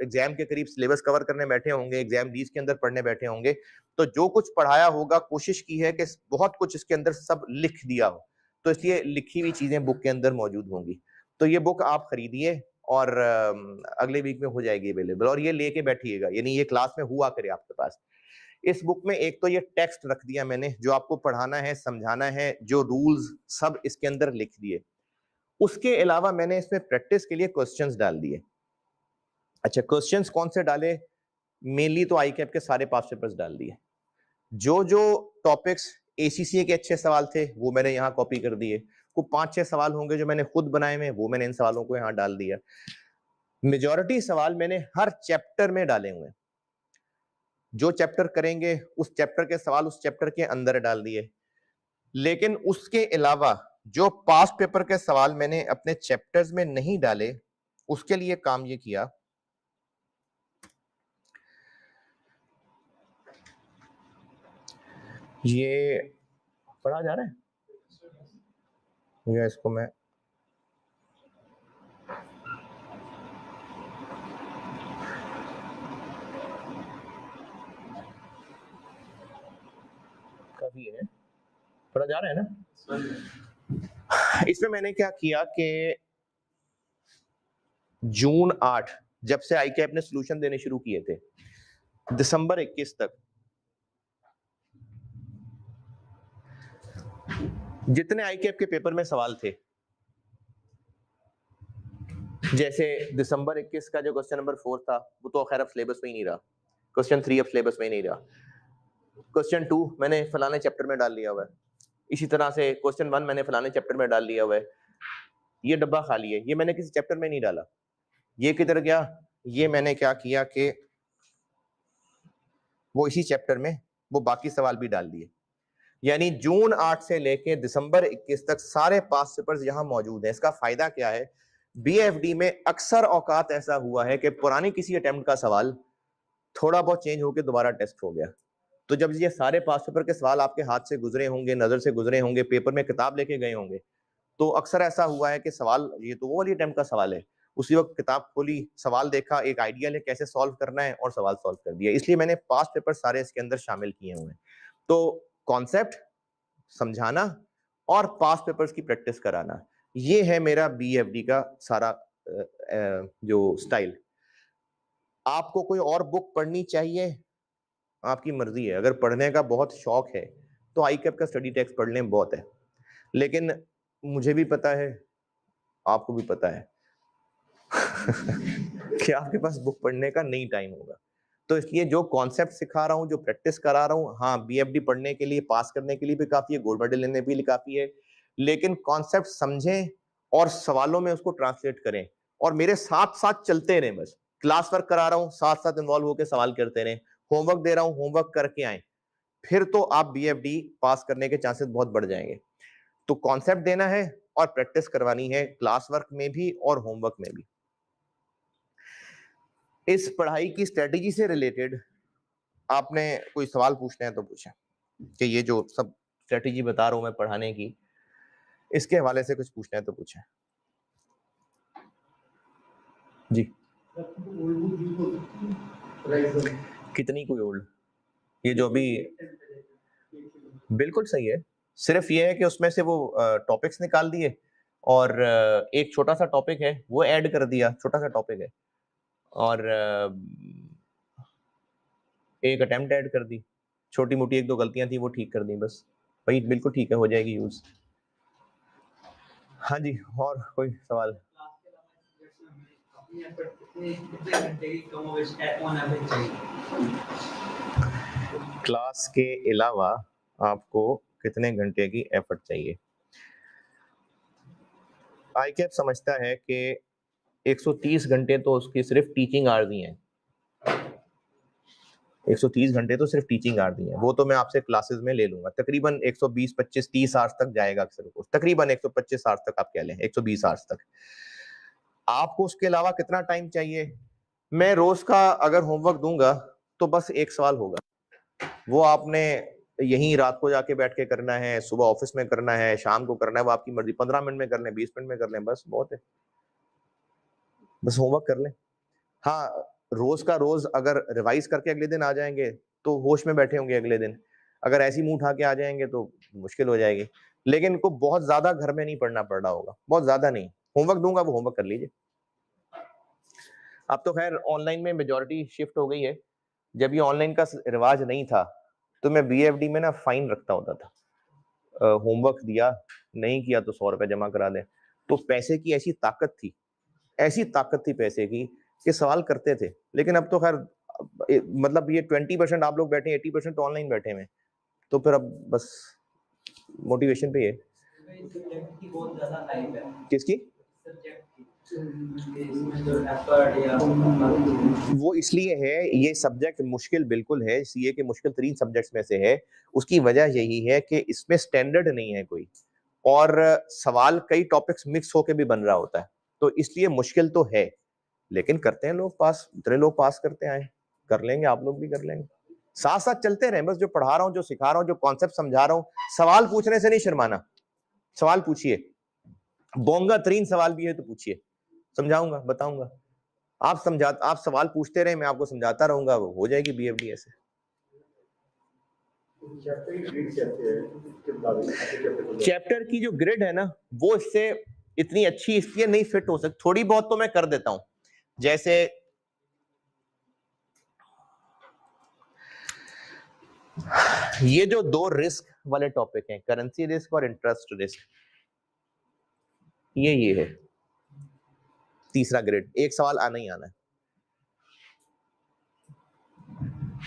एग्जाम के करीब सिलेबस कवर करने बैठे होंगे, एग्जाम लीज के अंदर पढ़ने बैठे होंगे, तो जो कुछ पढ़ाया होगा कोशिश की है कि बहुत कुछ इसके अंदर सब लिख दिया हो, तो इसलिए लिखी हुई चीजें बुक के अंदर मौजूद होंगी। तो ये बुक आप खरीदिए और अगले वीक में हो जाएगी अवेलेबल, और ये लेके बैठिएगा, यानी ये क्लास में हुआ करे आपके पास। इस बुक में एक तो ये टेक्स्ट रख दिया मैंने जो आपको पढ़ाना है, समझाना है, जो रूल्स सब इसके अंदर लिख दिए। उसके अलावा मैंने इसमें प्रैक्टिस के लिए क्वेश्चंस डाल दिए। अच्छा, क्वेश्चंस कौन से डाले? मेनली तो आईकैप के सारे पास पेपर्स डाल दिए। जो जो टॉपिक्स एसीसीए के अच्छे सवाल थे वो मैंने यहाँ कॉपी कर दिए। को 5-6 सवाल होंगे जो मैंने खुद बनाए हुए, वो मैंने इन सवालों को यहाँ डाल दिया। मेजॉरिटी सवाल मैंने हर चैप्टर में डाले हुए, जो चैप्टर करेंगे उस चैप्टर के सवाल उस चैप्टर के अंदर डाल दिए। लेकिन उसके अलावा जो पास्ट पेपर के सवाल मैंने अपने चैप्टर्स में नहीं डाले, उसके लिए काम ये किया, ये पढ़ा जा रहा है या इसको मैं काफी है, पढ़ा जा रहा है ना? इसमें मैंने क्या किया कि जून 8 जब से आईकैप ने सॉल्यूशन देने शुरू किए थे, दिसंबर 21 तक जितने आईकैप के पेपर में सवाल थे, जैसे दिसंबर 21 का जो क्वेश्चन नंबर 4 था वो तो खैर अब सिलेबस में ही नहीं रहा, क्वेश्चन 3 अब सिलेबस में ही नहीं रहा, क्वेश्चन 2 मैंने फलाने चैप्टर में डाल लिया हुआ है, इसी तरह से क्वेश्चन 1 मैंने फलाने चैप्टर में डाल लिया हुआ है, ये डब्बा खाली है, ये मैंने किसी चैप्टर में नहीं डाला। ये किधर गया? ये मैंने क्या किया कि वो इसी चैप्टर में वो बाकी सवाल भी डाल दिए। यानी जून 8 से लेके दिसंबर 21 तक सारे पास पेपर्स यहां मौजूद हैं। इसका फायदा क्या है? बीएफडी में अक्सर औकात ऐसा हुआ है कि पुरानी किसी अटेम्प्ट का सवाल थोड़ा बहुत चेंज होकर दोबारा टेस्ट हो गया, तो जब ये सारे पास पेपर के सवाल आपके हाथ से गुजरे होंगे, नजर से गुजरे होंगे, पेपर में किताब लेके गए होंगे, तो अक्सर ऐसा हुआ है कि सवाल ये तो वो वाली अटेम्प्ट का सवाल है, उसी वक्त किताब खोली, सवाल देखा, एक आइडिया ले कैसे सॉल्व करना है और सवाल सॉल्व कर दिया। इसलिए मैंने पास्ट पेपर सारे इसके अंदर शामिल किए हुए हैं। तो कॉन्सेप्ट समझाना और पास्ट पेपर्स की प्रैक्टिस कराना, ये है मेरा बीएफडी का सारा जो स्टाइल। आपको कोई और बुक पढ़नी चाहिए, आपकी मर्जी है। अगर पढ़ने का बहुत शौक है तो आईकैप का स्टडी टेक्स्ट पढ़ लें, बहुत है। लेकिन मुझे भी पता है, आपको भी पता है कि आपके पास बुक पढ़ने का नहीं टाइम होगा। तो इसलिए जो कॉन्सेप्ट सिखा रहा हूँ, जो प्रैक्टिस करा रहा हूँ, हाँ बीएफडी पढ़ने के लिए, पास करने के लिए भी काफी है, गोल्ड मेडल लेने के लिए काफी है, लेकिन कॉन्सेप्ट समझें और सवालों में उसको ट्रांसलेट करें और मेरे साथ साथ चलते रहें। बस क्लास वर्क करा रहा हूँ, साथ साथ इन्वॉल्व होकर सवाल करते रहें, होमवर्क दे रहा हूँ, होमवर्क करके आए, फिर तो आप बीएफडी पास करने के चांसेस बहुत बढ़ जाएंगे। तो कॉन्सेप्ट देना है और प्रैक्टिस करवानी है, क्लास वर्क में भी और होमवर्क में भी। इस पढ़ाई की स्ट्रेटेजी से रिलेटेड आपने कोई सवाल पूछना है तो पूछें, कि ये जो सब स्ट्रेटेजी बता रहा हूं मैं पढ़ाने की, इसके हवाले से कुछ पूछना है तो पूछें। जी, कितनी कोई ओल्ड? ये जो अभी बिल्कुल सही है, सिर्फ ये है कि उसमें से वो टॉपिक्स निकाल दिए और एक छोटा सा टॉपिक है वो ऐड कर दिया, छोटा सा टॉपिक है, और एक अटेम्प्ट ऐड कर दी, छोटी मोटी एक दो गलतियां थी वो ठीक कर दी, बस वही बिल्कुल ठीक है, हो जाएगी यूज। हाँ जी, और कोई सवाल? क्लास के अलावा आपको कितने घंटे की एफर्ट चाहिए? आईकैप समझता है कि 130 घंटे तो उसकी सिर्फ टीचिंग आवर्स ही हैं। 130 घंटे तो सिर्फ टीचिंग आवर्स ही हैं, वो तो मैं आपसे क्लासेस में ले लूंगा, तकरीबन 120, 25, 30 आवर्स तक जाएगा अक्सर कोर्स, तकरीबन 125 आवर्स तक आप कह लें, 120 आवर्स तक। आपको उसके अलावा कितना टाइम चाहिए? मैं रोज का अगर होमवर्क दूंगा तो बस एक सवाल होगा, वो आपने यहीं रात को जाके बैठ के करना है, सुबह ऑफिस में करना है, शाम को करना है, वो आपकी मर्जी, 15 मिनट में कर लें, 20 मिनट में कर लें, बस बहुत है, बस होमवर्क कर लें। हाँ, रोज का रोज अगर रिवाइज करके अगले दिन आ जाएंगे तो होश में बैठे होंगे अगले दिन, अगर ऐसी मुंह उठा के आ जाएंगे तो मुश्किल हो जाएगी। लेकिन इनको बहुत ज्यादा घर में नहीं पढ़ना पड़ रहा होगा, बहुत ज्यादा नहीं, होमवर्क दूंगा वो होमवर्क कर लीजिए। अब तो खैर ऑनलाइन में मेजोरिटी शिफ्ट हो गई है, जब ये ऑनलाइन का रिवाज नहीं था तो मैं बीएफडी में ना फाइन रखता होता था, होमवर्क दिया नहीं किया तो 100 रुपए जमा करा दें। तो पैसे की ऐसी ताकत थी, ऐसी ताकत थी पैसे की कि सवाल करते थे। लेकिन अब तो खैर मतलब ये 20% आप लोग बैठे, 80% तो ऑनलाइन बैठे हुए, तो फिर अब बस मोटिवेशन पे ही है। सब्जेक्ट की बहुत ज्यादा हाइप है। किसकी? सब्जेक्ट की, इसमें जो एफर्ट या वो इसलिए है, ये सब्जेक्ट मुश्किल बिल्कुल है, सीए के मुश्किल तरीन सब्जेक्ट्स में से है। उसकी वजह यही है कि इसमें स्टैंडर्ड नहीं है कोई, और सवाल कई टॉपिक्स मिक्स होके भी बन रहा होता है, तो इसलिए मुश्किल तो है। लेकिन करते हैं लोग पास, इतने लोग पास करते आए, कर लेंगे, आप लोग भी कर लेंगे। साथ साथ चलते रहे, बस जो पढ़ा रहा हूँ, जो सिखा रहा हूँ, जो कॉन्सेप्ट समझा रहा हूँ, सवाल पूछने से नहीं शर्माना, सवाल पूछिए, बोंगा तरीन सवाल भी है तो पूछिए, समझाऊंगा, बताऊंगा। आप सवाल पूछते रहे, मैं आपको समझाता रहूंगा, वो हो जाएगी बीएफडी ऐसे। चैप्टर की जो ग्रिड है ना, वो इससे इतनी अच्छी इसलिए नहीं फिट हो सकती, थोड़ी बहुत तो मैं कर देता हूं। जैसे ये जो दो रिस्क वाले टॉपिक हैं, करेंसी रिस्क और इंटरेस्ट रिस्क, ये है तीसरा ग्रेड, एक सवाल आना ही आना है।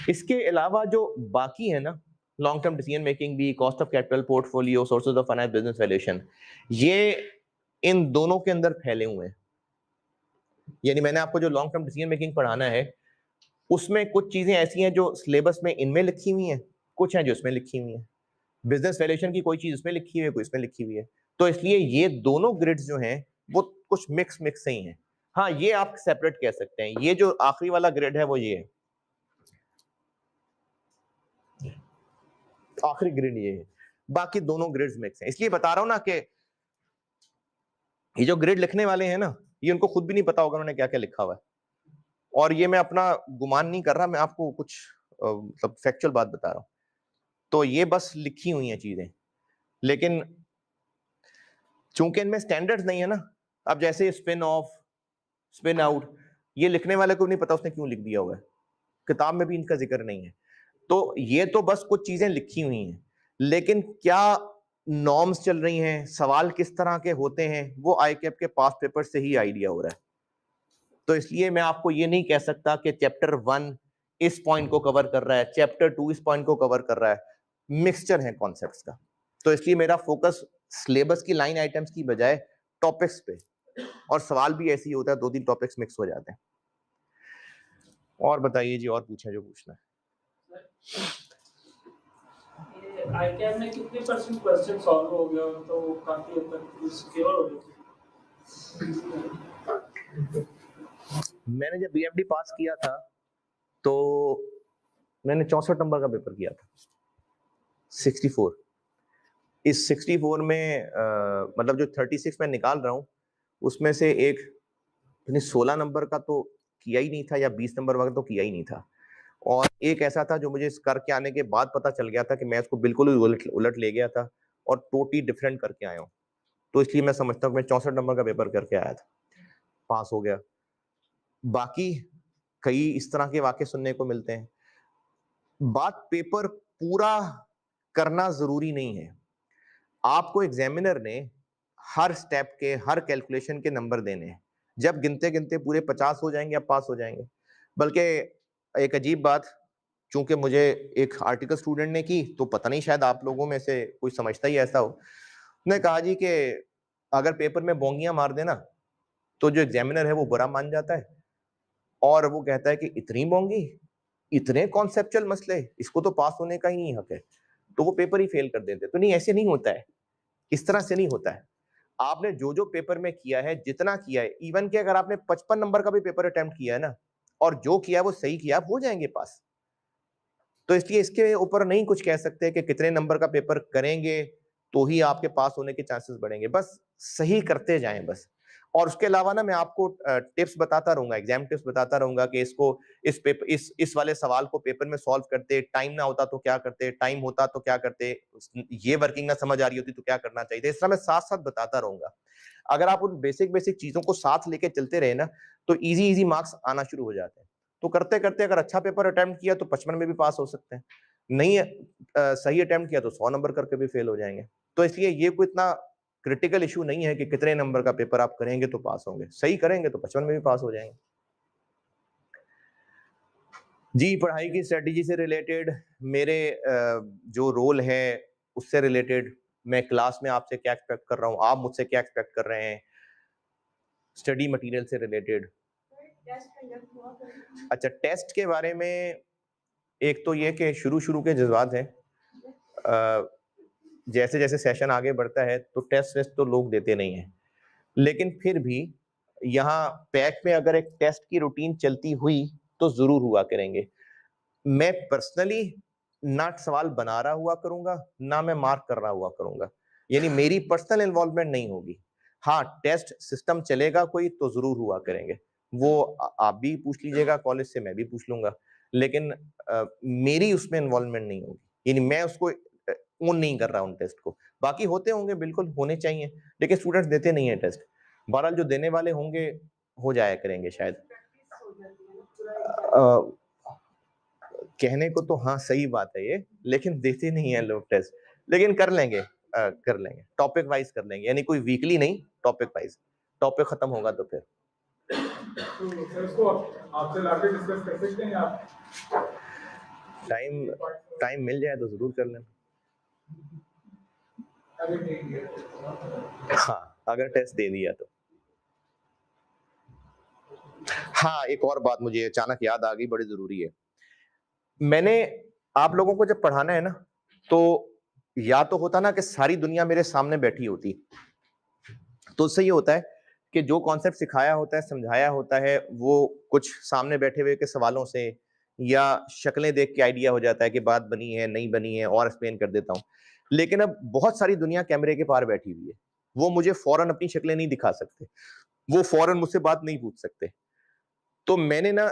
इसके अलावा जो बाकी है ना, लॉन्ग टर्म डिसीजन मेकिंग भी, cost of capital, portfolio, sources of finance, business valuation, ये इन दोनों के अंदर फैले हुए हैं। यानी मैंने आपको जो लॉन्ग टर्म डिसीजन मेकिंग पढ़ाना है, उसमें कुछ चीजें ऐसी हैं जो सिलेबस में इनमें लिखी हुई हैं, कुछ हैं जो इसमें लिखी हुई हैं। बिजनेस वैल्यूएशन की कोई चीज इसमें लिखी हुई है, कोई इसमें लिखी हुई है, तो इसलिए ये दोनों ग्रिड्स जो हैं वो कुछ मिक्स से ही हैं। हाँ, ये आप सेपरेट कह सकते हैं, ये जो आखिरी वाला ग्रिड है वो ये है, आखिरी ग्रिड ये है, बाकी दोनों ग्रिड्स मिक्स हैं। इसलिए बता रहा हूं ना कि ये जो ग्रिड लिखने वाले हैं ना, ये उनको खुद भी नहीं पता होगा उन्होंने क्या क्या लिखा हुआ है, और ये मैं अपना गुमान नहीं कर रहा, मैं आपको कुछ मतलब फैक्चुअल बात बता रहा हूं। तो ये बस लिखी हुई हैं चीजें, लेकिन चूंकि इनमें स्टैंडर्ड्स नहीं है ना, अब जैसे स्पिन ऑफ, स्पिन आउट, ये लिखने वाले को नहीं पता उसने क्यों लिख दिया हुआ है, किताब में भी इनका जिक्र नहीं है। तो ये तो बस कुछ चीजें लिखी हुई हैं, लेकिन क्या नॉर्म्स चल रही हैं, सवाल किस तरह के होते हैं, वो आईकैप के पास पेपर से ही आइडिया हो रहा है। तो इसलिए मैं आपको ये नहीं कह सकता कि चैप्टर 1 इस पॉइंट को कवर कर रहा है, चैप्टर 2 इस पॉइंट को कवर कर रहा है, मिक्सचर है कॉन्सेप्ट्स का। तो इसलिए मेरा फोकस सिलेबस की लाइन आइटम्स की बजाय टॉपिक्स पे, और सवाल भी ऐसे ही होता है, 2-3 टॉपिक्स मिक्स हो जाते हैं। और बताइए जी, और पूछें जो पूछना है। आईकैप में कितने परसेंट क्वेश्चन सॉल्व हो गया तो काफी हद तक सिक्योर हो गई? मैंने जब बीएमडी पास किया था तो मैंने 64 नंबर का पेपर किया था, 64। इस 64 में मतलब जो 36 मैं निकाल रहा हूँ, उसमें से एक 16 नंबर का तो किया ही नहीं था, या 20 नंबर का तो किया ही नहीं था, और एक ऐसा था जो मुझे इस करके आने के बाद पता चल गया था कि मैं इसको बिल्कुल ही उलट ले गया था और टोटली डिफरेंट करके आया हूँ। तो इसलिए मैं समझता हूँ मैं 64 नंबर का पेपर करके आया था, पास हो गया। बाकी कई इस तरह के वाक्य सुनने को मिलते हैं। बात पेपर पूरा करना जरूरी नहीं है, आपको एग्जामिनर ने हर स्टेप के, हर कैलकुलेशन के नंबर देने हैं, जब गिनते गिनते पूरे 50 हो जाएंगे, आप पास हो जाएंगे। बल्कि एक अजीब बात, चूंकि मुझे एक आर्टिकल स्टूडेंट ने की, तो पता नहीं शायद आप लोगों में से कोई समझता ही ऐसा हो, उसने कहा जी कि अगर पेपर में बोंगियां मार देना तो जो एग्जामिनर है वो बुरा मान जाता है, और वो कहता है कि इतनी बोंगी, इतने कॉन्सेप्चुअल मसले, इसको तो पास होने का ही नहीं हक है, तो वो पेपर ही फेल कर देते। तो नहीं, ऐसे नहीं होता है, इस तरह से नहीं होता है। आपने जो जो पेपर में किया है, जितना किया है, इवन कि अगर आपने 55 नंबर का भी पेपर अटेम्प्ट किया है ना, और जो किया वो सही किया, आप हो जाएंगे पास। तो इसलिए इसके ऊपर नहीं कुछ कह सकते कि कितने नंबर का पेपर करेंगे तो ही आपके पास होने के चांसेस बढ़ेंगे, बस सही करते जाएं बस। और उसके अलावा ना मैं आपको टिप्स बताता रहूंगा, एग्जाम टिप्स बताता रहूंगा कि इसको इस पेपर इस वाले सवाल को पेपर में सॉल्व करते, टाइम ना होता तो क्या करते, टाइम होता तो क्या करते, ये वर्किंग ना समझ आ रही होती तो क्या करना चाहिए, इस तरह मैं साथ साथ बताता रहूंगा। अगर आप उन बेसिक बेसिक चीजों को साथ लेके चलते रहे ना तो इजी इजी मार्क्स आना शुरू हो जाते हैं। तो करते करते अगर अच्छा पेपर अटेम्प्ट किया तो 55 में भी पास हो सकते हैं, नहीं सही अटेम्प्ट किया तो 100 नंबर करके भी फेल हो जाएंगे। तो इसलिए ये कोई इतना क्रिटिकल इशू नहीं है कि कितने नंबर का पेपर आप करेंगे तो पास होंगे, सही करेंगे तो 55 में भी पास हो जाएंगे। जी, पढ़ाई की स्ट्रेटेजी से रिलेटेड मेरे जो रोल है उससे रिलेटेड, मैं क्लास में आपसे क्या एक्सपेक्ट कर रहा हूँ, आप मुझसे क्या एक्सपेक्ट कर रहे हैं, स्टडी मटेरियल से रिलेटेड। अच्छा, टेस्ट के बारे में एक तो ये कि शुरू शुरू के जज्बात हैं, जैसे जैसे सेशन आगे बढ़ता है तो टेस्ट तो लोग देते नहीं हैं, लेकिन फिर भी यहाँ पैक में अगर एक टेस्ट की रूटीन चलती हुई तो जरूर हुआ करेंगे। मैं पर्सनली ना सवाल बना रहा हुआ करूंगा ना मैं मार्क कर रहा हुआ करूंगा, यानी मेरी पर्सनल इन्वॉल्वमेंट नहीं होगी। हाँ, टेस्ट सिस्टम चलेगा कोई तो जरूर हुआ करेंगे, वो आप भी पूछ लीजिएगा कॉलेज से, मैं भी पूछ लूंगा, लेकिन मेरी उसमें इन्वॉल्वमेंट नहीं होगी, यानी मैं उसको ओन नहीं कर रहा उन टेस्ट को। बाकी होते होंगे, बिल्कुल होने चाहिए, लेकिन स्टूडेंट्स देते नहीं है टेस्ट। बहरहाल जो देने वाले होंगे हो जाया करेंगे शायद। कहने को तो हाँ सही बात है ये, लेकिन देते नहीं है लोग टेस्ट, लेकिन कर लेंगे, कर लेंगे, टॉपिक वाइज कर लेंगे, यानी कोई वीकली नहीं, टॉपिक वाइज। टॉपिक खत्म होगा तो फिर तो सर उसको आपसे लाके डिस्कस कर सकते हैं आप? टाइम मिल जाए तो जरूर कर लें। हाँ, अगर टेस्ट दे दिया तो। हाँ, एक और बात मुझे अचानक याद आ गई, बड़ी जरूरी है। मैंने आप लोगों को जब पढ़ाना है ना तो या तो होता ना कि सारी दुनिया मेरे सामने बैठी होती, तो उससे ये होता है कि जो कॉन्सेप्ट सिखाया होता है, समझाया होता है, वो कुछ सामने बैठे हुए के सवालों से या शक्लें देख के आइडिया हो जाता है कि बात बनी है नहीं बनी है, और एक्सप्लेन कर देता हूँ। लेकिन अब बहुत सारी दुनिया कैमरे के पार बैठी हुई है, वो मुझे फौरन अपनी शक्लें नहीं दिखा सकते, वो फौरन मुझसे बात नहीं पूछ सकते। तो मैंने ना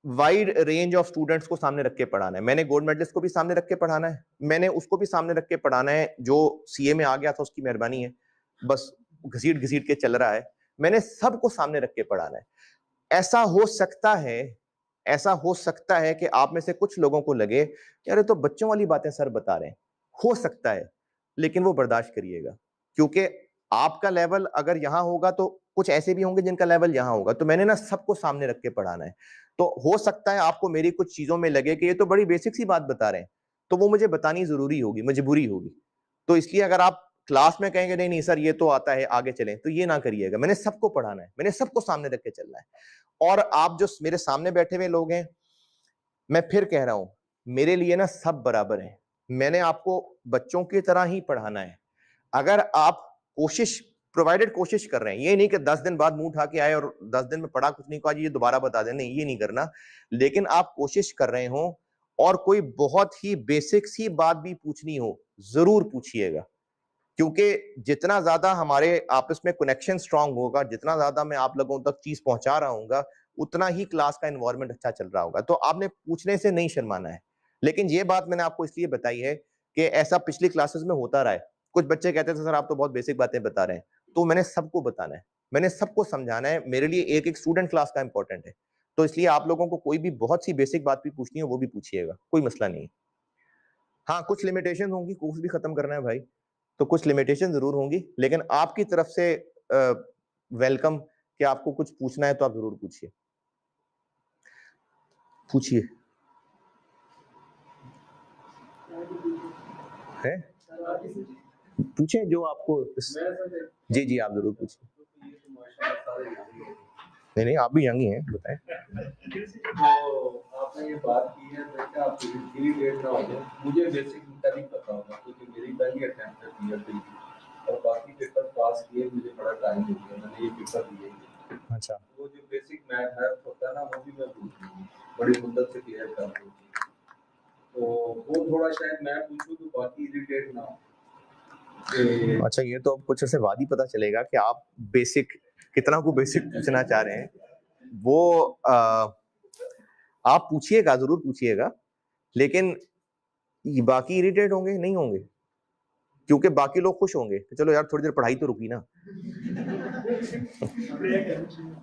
वाइड रेंज ऑफ स्टूडेंट्स को सामने रख के पढ़ाना है, मैंने गोल्ड मेडलिस्ट को भी सामने रख के पढ़ाना है, मैंने उसको भी सामने रख के पढ़ाना है जो सीए में आ गया था, उसकी मेहरबानी है, बस घसीट घसीट के चल रहा है, मैंने सबको सामने रख के पढ़ाना है। ऐसा हो सकता है, ऐसा हो सकता है कि आप में से कुछ लोगों को लगे यार ये तो बच्चों वाली बातें सर बता रहे हैं, हो सकता है, लेकिन वो बर्दाश्त करिएगा, क्योंकि आपका लेवल अगर यहां होगा तो कुछ ऐसे भी होंगे जिनका लेवल यहां होगा, तो मैंने ना सबको सामने रख के पढ़ाना है। तो हो सकता है आपको मेरी कुछ चीजों में लगे कि ये तो बड़ी बेसिक सी बात बता रहे हैं, तो वो मुझे बतानी जरूरी होगी, मजबूरी होगी। तो इसलिए अगर आप क्लास में कहेंगे नहीं नहीं सर ये तो आता है आगे चलें, तो ये ना करिएगा, मैंने सबको पढ़ाना है, मैंने सबको सामने रख के चलना है। और आप जो मेरे सामने बैठे हुए लोग हैं, मैं फिर कह रहा हूं, मेरे लिए ना सब बराबर है, मैंने आपको बच्चों की तरह ही पढ़ाना है। अगर आप कोशिश प्रोवाइडेड कोशिश कर रहे हैं, ये नहीं कि 10 दिन बाद मुंह उठा के आए और 10 दिन में पढ़ा कुछ नहीं को आज ये दोबारा बता दें, नहीं ये नहीं करना, लेकिन आप कोशिश कर रहे हो और कोई बहुत ही बेसिक सी बात भी पूछनी हो जरूर पूछिएगा, क्योंकि जितना ज्यादा हमारे आपस में कनेक्शन स्ट्रांग होगा, जितना ज्यादा मैं आप लोगों तक चीज पहुंचा रहा हूँ, उतना ही क्लास का एनवायरनमेंट अच्छा चल रहा होगा। तो आपने पूछने से नहीं शर्माना है, लेकिन ये बात मैंने आपको इसलिए बताई है कि ऐसा पिछली क्लासेस में होता रहा है, कुछ बच्चे कहते थे सर आप तो बहुत बेसिक बातें बता रहे हैं, तो मैंने सबको बताना है, मैंने सबको समझाना है, मेरे लिए एक एक स्टूडेंट क्लास का इंपॉर्टेंट है। तो इसलिए आप लोगों को कोई भी बहुत सी बेसिक बात भी पूछनी हो वो भी पूछिएगा, कोई मसला नहीं। हाँ, कुछ लिमिटेशन होंगी, कोर्स भी खत्म करना है भाई, तो कुछ लिमिटेशन जरूर होंगी, लेकिन आपकी तरफ से वेलकम कि आपको कुछ पूछना है तो आप जरूर पूछिए, पूछिए। है पूछे जो आपको जी जी आप जरूर पूछिए। नहीं नहीं आप भी यंग ही हैं, बताएं। तो आपने ये बात की है बेटा आप लेट ना हो जाए, मुझे बेसिक इतना नहीं पता होगा क्योंकि मेरी पहली अटेम्प्ट है क्लियर थी और बाकी पेपर पास किए, मुझे बड़ा टाइम हो गया, मैंने ये पेपर दिए। अच्छा, वो जो बेसिक मैथ होता है ना, वो भी मैं पूछूंगी, बड़ी मुद्दत से क्लियर कर दूंगी, तो वो थोड़ा शायद मैं पूछूं तो बाकी इरिटेट ना हो। अच्छा, ये तो अब कुछ ऐसे बाद ही पता चलेगा कि आप बेसिक कितना को बेसिक पूछना चाह रहे हैं। वो आप पूछिएगा, जरूर पूछिएगा, लेकिन ये बाकी इरिटेट होंगे नहीं होंगे? क्योंकि बाकी लोग खुश होंगे कि चलो यार थोड़ी देर पढ़ाई तो रुकी ना।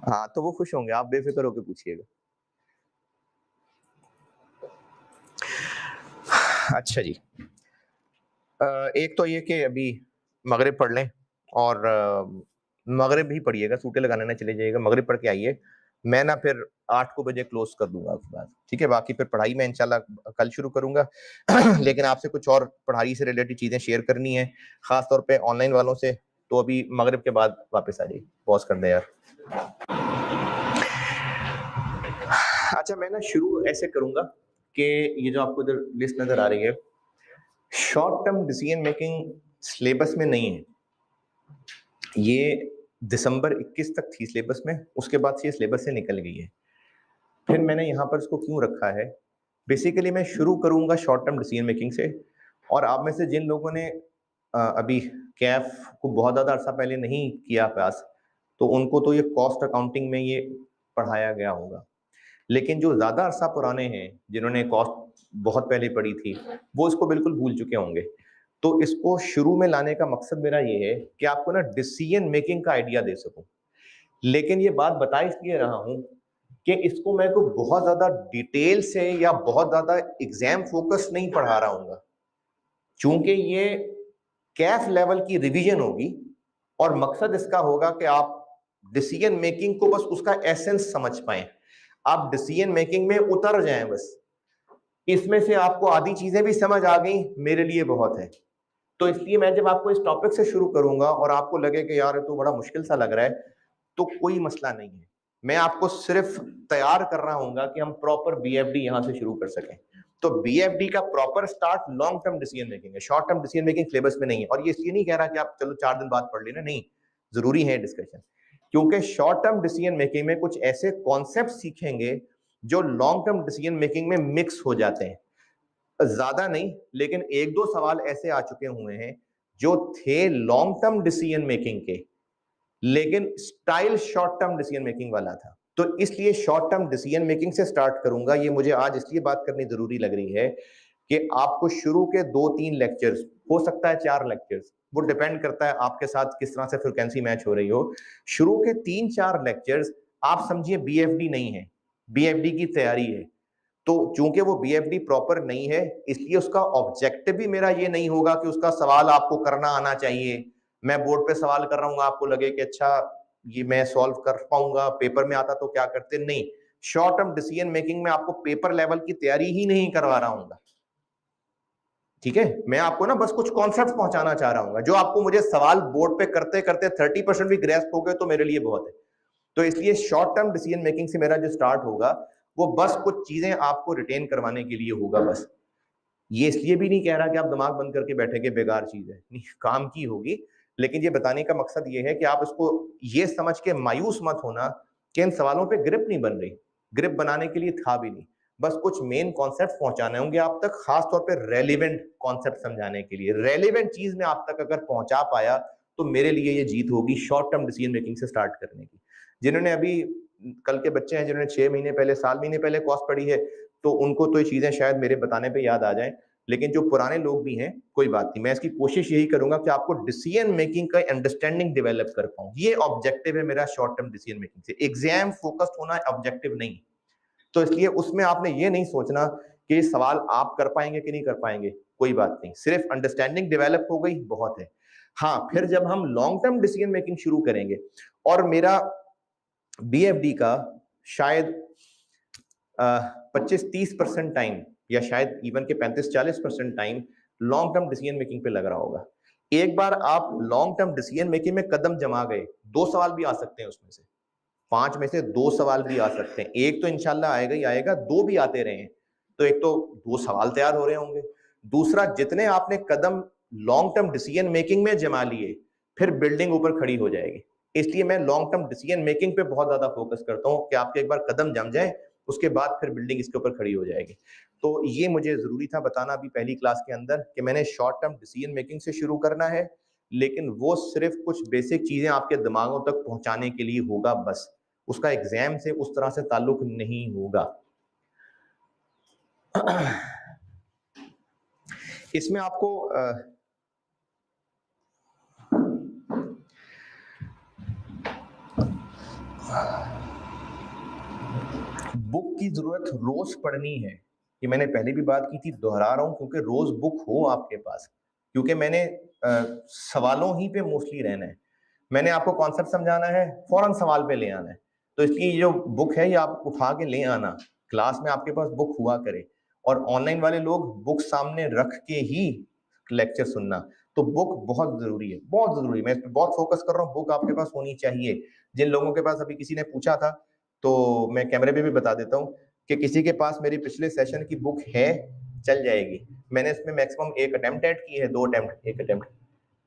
हाँ, तो वो खुश होंगे, आप बेफिक्र होकर पूछिएगा। अच्छा जी, एक तो ये कि अभी मगरिब पढ़ लें, और मगरिब भी पढ़िएगा, सूटे लगाने ना चले जाइएगा, मगरिब पढ़ के आइए। मैं ना फिर 8 को बजे क्लोज कर दूंगा उसके बाद, ठीक है? बाकी फिर पढ़ाई मैं इंशाल्लाह कल शुरू करूंगा। लेकिन आपसे कुछ और पढ़ाई से रिलेटेड चीजें शेयर करनी है, खास तौर पे ऑनलाइन वालों से, तो अभी मगरिब के बाद वापस आ जाइए। पॉज कर दे यार। अच्छा, मैं ना शुरू ऐसे करूंगा कि ये जो आपको इधर लिस्ट नजर आ रही है, short term decision making syllabus में नहीं है। ये दिसंबर 21 तक थी सिलेबस में, उसके बाद से ये सिलेबस से निकल गई है। फिर मैंने यहाँ पर इसको क्यों रखा है? बेसिकली मैं शुरू करूंगा शॉर्ट टर्म डिसीजन मेकिंग से, और आप में से जिन लोगों ने अभी कैफ को बहुत ज़्यादा अरसा पहले नहीं किया पास, तो उनको तो ये कॉस्ट अकाउंटिंग में ये पढ़ाया गया होगा। लेकिन जो ज़्यादा अरसा पुराने हैं, जिन्होंने कॉस्ट बहुत पहले पढ़ी थी, वो इसको बिल्कुल भूल चुके होंगे। तो इसको शुरू में लाने का मकसद मेरा ये है कि आपको ना डिसीजन मेकिंग का आइडिया दे सकूं। लेकिन ये बात बता इसलिए रहा हूं कि इसको मैं को बहुत ज्यादा डिटेल से या बहुत ज्यादा एग्जाम फोकस नहीं पढ़ा रहा हूँ, चूंकि ये कैफ लेवल की रिवीजन होगी, और मकसद इसका होगा कि आप डिसीजन मेकिंग को बस उसका एसेंस समझ पाएं, आप डिसीजन मेकिंग में उतर जाएं बस। इसमें से आपको आधी चीजें भी समझ आ गई, मेरे लिए बहुत है। तो इसलिए मैं जब आपको इस टॉपिक से शुरू करूंगा और आपको लगे कि यार ये तो बड़ा मुश्किल सा लग रहा है, तो कोई मसला नहीं है। मैं आपको सिर्फ तैयार कर रहा हूँ कि हम प्रॉपर बीएफडी यहां से शुरू कर सकें। तो बीएफडी का proper start long term decision making है, short term decision making syllabus में नहीं है। और ये इसलिए नहीं कह रहा कि आप चलो 4 दिन बाद पढ़ लेना, नहीं, जरूरी है डिस्कशन, क्योंकि शॉर्ट टर्म डिसीजन मेकिंग में कुछ ऐसे कॉन्सेप्ट सीखेंगे जो लॉन्ग टर्म डिसीजन मेकिंग में मिक्स हो जाते हैं। ज्यादा नहीं, लेकिन 1-2 सवाल ऐसे आ चुके हुए हैं जो थे लॉन्ग टर्म डिसीजन मेकिंग के, लेकिन style short term decision making वाला था। तो इसलिए शॉर्ट टर्म डिसीजन मेकिंग से स्टार्ट करूंगा। ये मुझे आज इसलिए बात करनी जरूरी लग रही है कि आपको शुरू के 2-3 लेक्चर्स, हो सकता है 4 लेक्चर्स, वो डिपेंड करता है आपके साथ किस तरह से फ्रीक्वेंसी मैच हो रही हो। शुरू के 3-4 लेक्चर्स आप समझिए बीएफडी नहीं है, बीएफडी की तैयारी है। तो चूंकि वो बीएफडी प्रॉपर नहीं है, इसलिए उसका ऑब्जेक्टिव भी मेरा ये नहीं होगा कि उसका सवाल आपको करना आना चाहिए। मैं बोर्ड पे सवाल कर रहा हूँ, आपको लगे कि अच्छा ये मैं सॉल्व कर पाऊंगा, पेपर में आता तो क्या करते, नहीं। शॉर्ट टर्म डिसीजन मेकिंग में आपको पेपर लेवल की तैयारी ही नहीं करवा रहा हूँ, ठीक है? मैं आपको ना बस कुछ कॉन्सेप्ट पहुंचाना चाह रहा हूँ, जो आपको मुझे सवाल बोर्ड पे करते करते 30% भी ग्रेस्प हो गए तो मेरे लिए बहुत है। तो इसलिए शॉर्ट टर्म डिसीजन मेकिंग से मेरा जो स्टार्ट होगा, वो बस कुछ चीजें आपको रिटेन करवाने के लिए होगा बस। ये इसलिए भी नहीं कह रहा कि आप दिमाग बंद करके बैठेंगे, बेकार चीज है, नहीं, काम की होगी। लेकिन ये बताने का मकसद ये है कि आप इसको ये समझ के मायूस मत होना कि इन सवालों पे ग्रिप नहीं बन रही। ग्रिप बनाने के लिए था भी नहीं, बस कुछ मेन कॉन्सेप्ट पहुंचाने होंगे आप तक, खास तौर पे रेलिवेंट कॉन्सेप्ट समझाने के लिए। रेलिवेंट चीज में आप तक अगर पहुंचा पाया तो मेरे लिए ये जीत होगी शॉर्ट टर्म डिसीजन मेकिंग से स्टार्ट करने की। जिन्होंने अभी कल के बच्चे हैं, जिन्होंने 6 महीने पहले, साल महीने पहले कॉस्ट पढ़ी है, तो उनको तो ये चीजें शायद मेरे बताने पे याद आ जाएं। लेकिन जो पुराने लोग भी हैं, कोई बात नहीं, मैं इसकी कोशिश यही करूंगा कि आपको डिसीजन मेकिंग का अंडरस्टैंडिंग डेवलप कर पाऊं। ये ऑब्जेक्टिव है मेरा शॉर्ट टर्म डिसीजन मेकिंग से। एग्जाम फोकस्ड होना ऑब्जेक्टिव नहीं। तो इसलिए उसमें आपने ये नहीं सोचना कि ये सवाल आप कर पाएंगे कि नहीं कर पाएंगे, कोई बात नहीं, सिर्फ अंडरस्टैंडिंग डेवलप हो गई बहुत है। हाँ, फिर जब हम लॉन्ग टर्म डिसीजन मेकिंग शुरू करेंगे, और मेरा बीएफडी का शायद 25-30% टाइम, या शायद इवन के 35-40% time long term decision making पे लग रहा होगा। एक बार आप लॉन्ग टर्म डिसीजन मेकिंग में कदम जमा गए, 2 सवाल भी आ सकते हैं उसमें से, 5 में से 2 सवाल भी आ सकते हैं। एक तो इंशाल्लाह आएगा ही आएगा, 2 भी आते रहे हैं तो एक तो 2 सवाल तैयार हो रहे होंगे। दूसरा, जितने आपने कदम लॉन्ग टर्म डिसीजन मेकिंग में जमा लिए, फिर बिल्डिंग ऊपर खड़ी हो जाएगी। इसलिए मैं लॉन्ग टर्म डिसीजन मेकिंग पे बहुत ज्यादा फोकस करता हूँ कि आपके एक बार कदम जम जाए उसके बाद फिर बिल्डिंग इसके ऊपर खड़ी हो जाएगी। तो ये मुझे जरूरी था बताना अभी पहली क्लास के अंदर कि मैंने शॉर्ट टर्म डिसीजन मेकिंग से शुरू करना है, लेकिन वो सिर्फ कुछ बेसिक चीजें आपके दिमागों तक पहुंचाने के लिए होगा बस, उसका एग्जाम से उस तरह से ताल्लुक नहीं होगा। इसमें आपको बुक की जरूरत रोज पढ़नी है, ये मैंने पहले भी बात की थी, दोहरा रहा हूं क्योंकि रोज बुक हो आपके पास, क्योंकि मैंने सवालों ही पे मोस्टली रहना है। मैंने आपको कॉन्सेप्ट समझाना है, फौरन सवाल पे ले आना है, तो इसलिए जो बुक है ये आप उठा के ले आना, क्लास में आपके पास बुक हुआ करे। और ऑनलाइन वाले लोग बुक सामने रख के ही लेक्चर सुनना, तो बुक बहुत जरूरी है, बहुत जरूरी। मैं इस पर बहुत फोकस कर रहा हूँ, बुक आपके पास होनी चाहिए। जिन लोगों के पास, अभी किसी ने पूछा था तो मैं कैमरे पे भी बता देता हूँ कि किसी के पास मेरी पिछले सेशन की बुक है, चल जाएगी। मैंने इसमें मैक्सिमम एक अटेम्प्ट ऐड की है,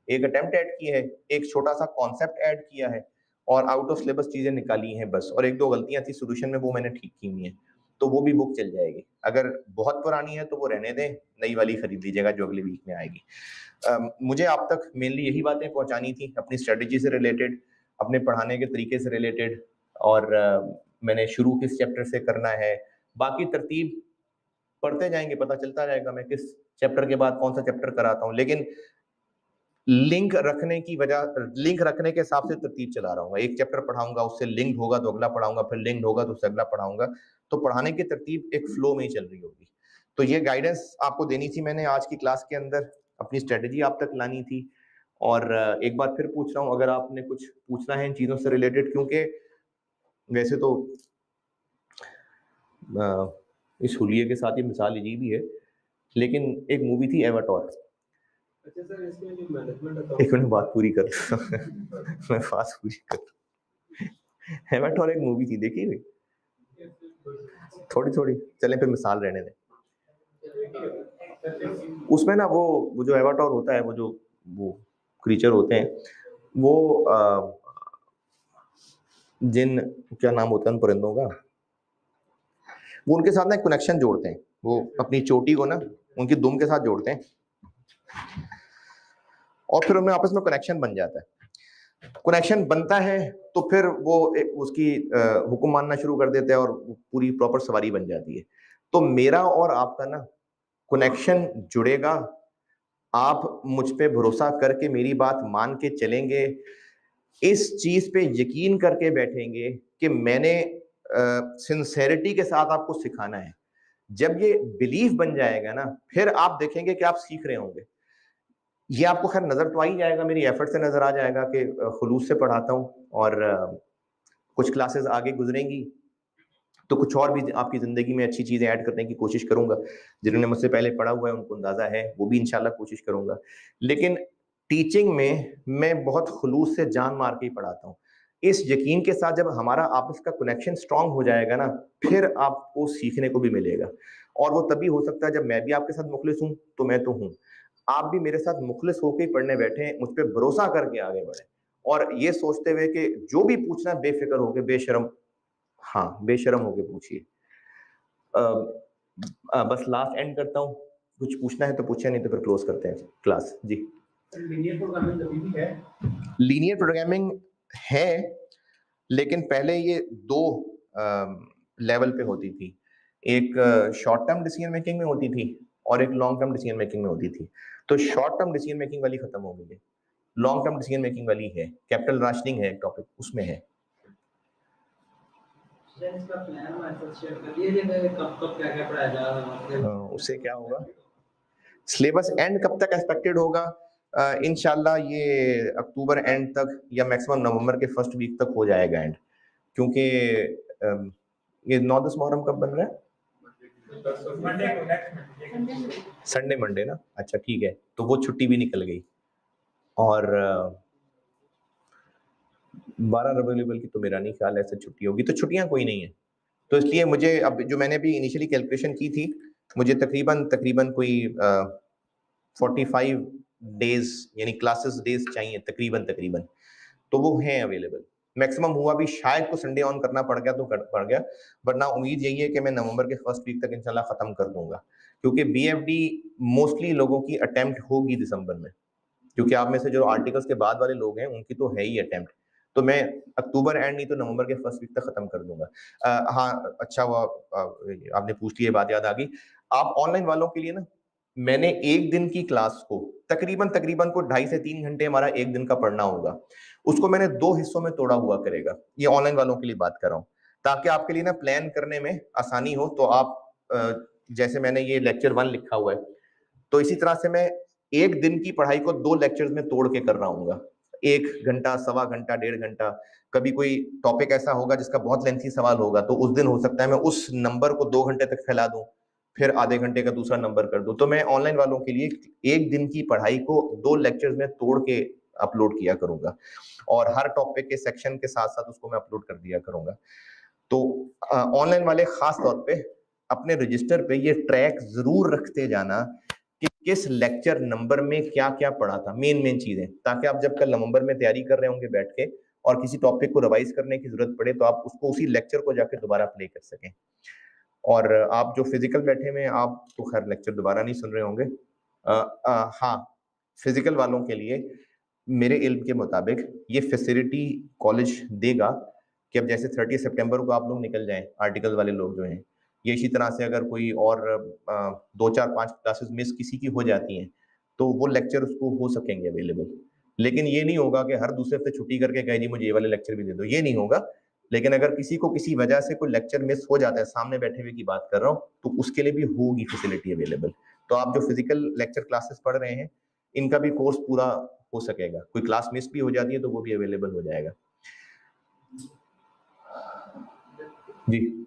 एक अटेम्प्ट ऐड की है, एक छोटा सा कॉन्सेप्ट ऐड किया है और आउट ऑफ सिलेबस चीजें निकाली हैं बस, और एक दो गलतियां थी सोल्यूशन में, वो मैंने ठीक की हुई है, तो वो भी बुक चल जाएगी। अगर बहुत पुरानी है तो वो रहने दें, नई वाली खरीद लीजिएगा जो अगले वीक में आएगी। मुझे आप तक मेनली यही बातें पहुंचानी थी, अपनी स्ट्रेटेजी से रिलेटेड, अपने पढ़ाने के तरीके से रिलेटेड, और मैंने शुरू किस चैप्टर से करना है, बाकी तरतीब पढ़ते जाएंगे, पता चलता जाएगा मैं किस चैप्टर के बाद कौन सा चैप्टर कराता हूँ, लेकिन लिंक रखने की वजह, लिंक रखने के हिसाब से तरतीब चला रहा हूँ। एक चैप्टर पढ़ाऊंगा, उससे लिंक होगा तो अगला पढ़ाऊंगा, फिर लिंक होगा तो उससे अगला पढ़ाऊंगा, तो पढ़ाने की तरतीब एक फ्लो में ही चल रही होगी। तो ये गाइडेंस आपको देनी थी मैंने आज की क्लास के अंदर, अपनी स्ट्रेटेजी आप तक लानी थी। और एक बार फिर पूछ रहा हूँ, अगर आपने कुछ पूछना है इन चीजों से रिलेटेड, क्योंकि वैसे तो इस हुलिये के साथ ये मिसाल अजीब ही है, लेकिन एक मूवी थी एवाटार। अच्छा सर, इसमें जो मैनेजमेंट एक मिनट बात पूरी कर मैं फास्ट पूरी कर। एवाटार एक मूवी थी, देखी हुई? थोड़ी थोड़ी, चलें फिर मिसाल रहने दें। उसमें ना वो जो एवाटार होता है, वो क्रीचर होते हैं, वो जिन, क्या नाम होता है उन परिंदों का, वो उनके साथ ना एक कनेक्शन जोड़ते हैं, वो अपनी चोटी को ना उनकी दुम के साथ जोड़ते हैं और फिर उनमें आपस में कनेक्शन बन जाता है। कनेक्शन बनता है तो फिर वो उसकी हुक्म मानना शुरू कर देते हैं और पूरी प्रॉपर सवारी बन जाती है। तो मेरा और आपका ना कनेक्शन जुड़ेगा, आप मुझ पे भरोसा करके मेरी बात मान के चलेंगे, इस चीज पे यकीन करके बैठेंगे कि मैंने सिंसेरिटी के साथ आपको सिखाना है। जब ये बिलीफ बन जाएगा ना, फिर आप देखेंगे कि आप सीख रहे होंगे। ये आपको खैर नजर तो आ ही जाएगा, मेरी एफर्ट से नजर आ जाएगा कि खुलूस से पढ़ाता हूँ, और कुछ क्लासेस आगे गुजरेंगी तो कुछ और भी आपकी जिंदगी में अच्छी चीजें ऐड करने की कोशिश करूंगा। जिन्होंने मुझसे पहले पढ़ा हुआ है उनको अंदाजा है, वो भी इंशाल्लाह कोशिश करूंगा। लेकिन टीचिंग में मैं बहुत खुलूस से जान मार के ही पढ़ाता हूँ, इस यकीन के साथ जब हमारा आपस का कनेक्शन स्ट्रांग हो जाएगा ना, फिर आपको सीखने को भी मिलेगा। और वो तभी हो सकता है जब मैं भी आपके साथ मुखलिस हूँ, तो मैं तो हूँ, आप भी मेरे साथ मुखलिस होकर ही पढ़ने बैठे, मुझ पर भरोसा करके आगे बढ़े, और ये सोचते हुए कि जो भी पूछना बेफिक्र होकर, बेशर्म, हाँ बेशर्म होके पूछिए। बस लास्ट एंड करता हूँ, कुछ पूछना है तो पूछे, नहीं तो फिर क्लोज करते हैं क्लास। जी, लीनियर प्रोग्रामिंग अभी भी है? लीनियर प्रोग्रामिंग है, लेकिन पहले ये दो लेवल पे होती थी, एक शॉर्ट टर्म डिसीजन मेकिंग में होती थी और एक लॉन्ग टर्म डिसीजन मेकिंग में होती थी। तो शॉर्ट टर्म डिसीजन मेकिंग वाली खत्म हो गई है, लॉन्ग टर्म डिसीजन मेकिंग वाली है, कैपिटल राशनिंग है एक टॉपिक, उसमें है। इसका प्लान मैसेज शेयर कर दीजिए, कब क्या क्या पढ़ाया जा रहा है, उससे क्या होगा, सिलेबस एंड कब तक एक्सपेक्टेड होगा? इंशाल्लाह ये अक्टूबर एंड तक या मैक्सिमम नवंबर के फर्स्ट वीक तक हो जाएगा एंड, क्योंकि ये 9-10 मुहर्रम कब बन रहा है? संडे मंडे ना, अच्छा ठीक है, तो वो छुट्टी भी निकल गई, और 12 रबीउल अव्वल की तो मेरा नहीं ख्याल ऐसे छुट्टी होगी, तो छुट्टियां कोई नहीं है। तो इसलिए मुझे अब जो मैंने भी इनिशियली कैलकुलेशन की थी, मुझे तकरीबन कोई 45 डेज यानी क्लासेस डेज चाहिए तकरीबन। तो वो हैं अवेलेबल। मैक्सिमम हुआ भी शायद को संडे ऑन करना पड़ गया तो पड़ गया, वरना उम्मीद यही है कि मैं नवंबर के फर्स्ट वीक तक इंशाल्लाह खत्म कर दूंगा, क्योंकि बीएफडी मोस्टली लोगों की अटेम्प्ट होगी दिसंबर में, क्योंकि आप में से जो आर्टिकल्स के बाद वाले लोग हैं उनकी तो है ही अटेम्प्ट। तो मैं अक्टूबर एंड नहीं तो नवंबर के फर्स्ट वीक तक खत्म कर दूंगा। हाँ अच्छा हुआ आपने पूछ लिया, बात याद आ गई। आप ऑनलाइन वालों के लिए ना, मैंने एक दिन की क्लास को तकरीबन को 2.5 से 3 घंटे हमारा एक दिन का पढ़ना होगा, उसको मैंने 2 हिस्सों में तोड़ा हुआ करेगा। ये ऑनलाइन वालों के लिए बात कर रहा हूँ, ताकि आपके लिए ना प्लान करने में आसानी हो। तो आप जैसे मैंने ये लेक्चर 1 लिखा हुआ है, तो इसी तरह से मैं एक दिन की पढ़ाई को 2 लेक्चर्स में तोड़ के कर रहा हूँ। 1 घंटा, सवा घंटा, 1.5 घंटा। कभी कोई टॉपिक ऐसा होगा जिसका बहुत लेंथी सवाल होगा, तो उस दिन हो सकता है मैं उस नंबर को 2 घंटे तक फैला दूं, फिर आधे घंटे का दूसरा नंबर कर दूं। तो मैं ऑनलाइन वालों के लिए एक दिन की पढ़ाई को 2 लेक्चर्स में तोड़ के अपलोड किया करूंगा, और हर टॉपिक के सेक्शन के साथ साथ उसको मैं अपलोड कर दिया करूंगा। तो ऑनलाइन वाले खास तौर पे अपने रजिस्टर पे ये ट्रैक जरूर रखते जाना कि किस लेक्चर नंबर में क्या क्या पढ़ा था, मेन चीजें, ताकि आप जब कल नवंबर में तैयारी कर रहे होंगे बैठ के और किसी टॉपिक को रिवाइज करने की जरूरत पड़े तो आप उसको उसी लेक्चर को जाके दोबारा प्ले कर सकें। और आप जो फिजिकल बैठे हुए हैं, आप तो खैर लेक्चर दोबारा नहीं सुन रहे होंगे। हाँ, फिजिकल वालों के लिए मेरे इल्म के मुताबिक ये फैसिलिटी कॉलेज देगा कि अब जैसे 30 सितंबर को आप लोग निकल जाएं, आर्टिकल वाले लोग जो हैं, ये इसी तरह से अगर कोई और 2, 4, 5 क्लासेस मिस किसी की हो जाती हैं तो वो लेक्चर उसको हो सकेंगे अवेलेबल। लेकिन ये नहीं होगा कि हर दूसरे हफ्ते छुट्टी करके कहे जी मुझे ये वाले लेक्चर भी दे दो, ये नहीं होगा। लेकिन अगर किसी को किसी वजह से कोई लेक्चर मिस हो जाता है, सामने बैठे हुए की बात कर रहा हूँ, तो उसके लिए भी होगी फैसिलिटी अवेलेबल। तो आप जो फिजिकल लेक्चर क्लासेस पढ़ रहे हैं, इनका भी कोर्स पूरा हो सकेगा। कोई क्लास मिस भी हो जाती है तो वो भी अवेलेबल हो जाएगा। जी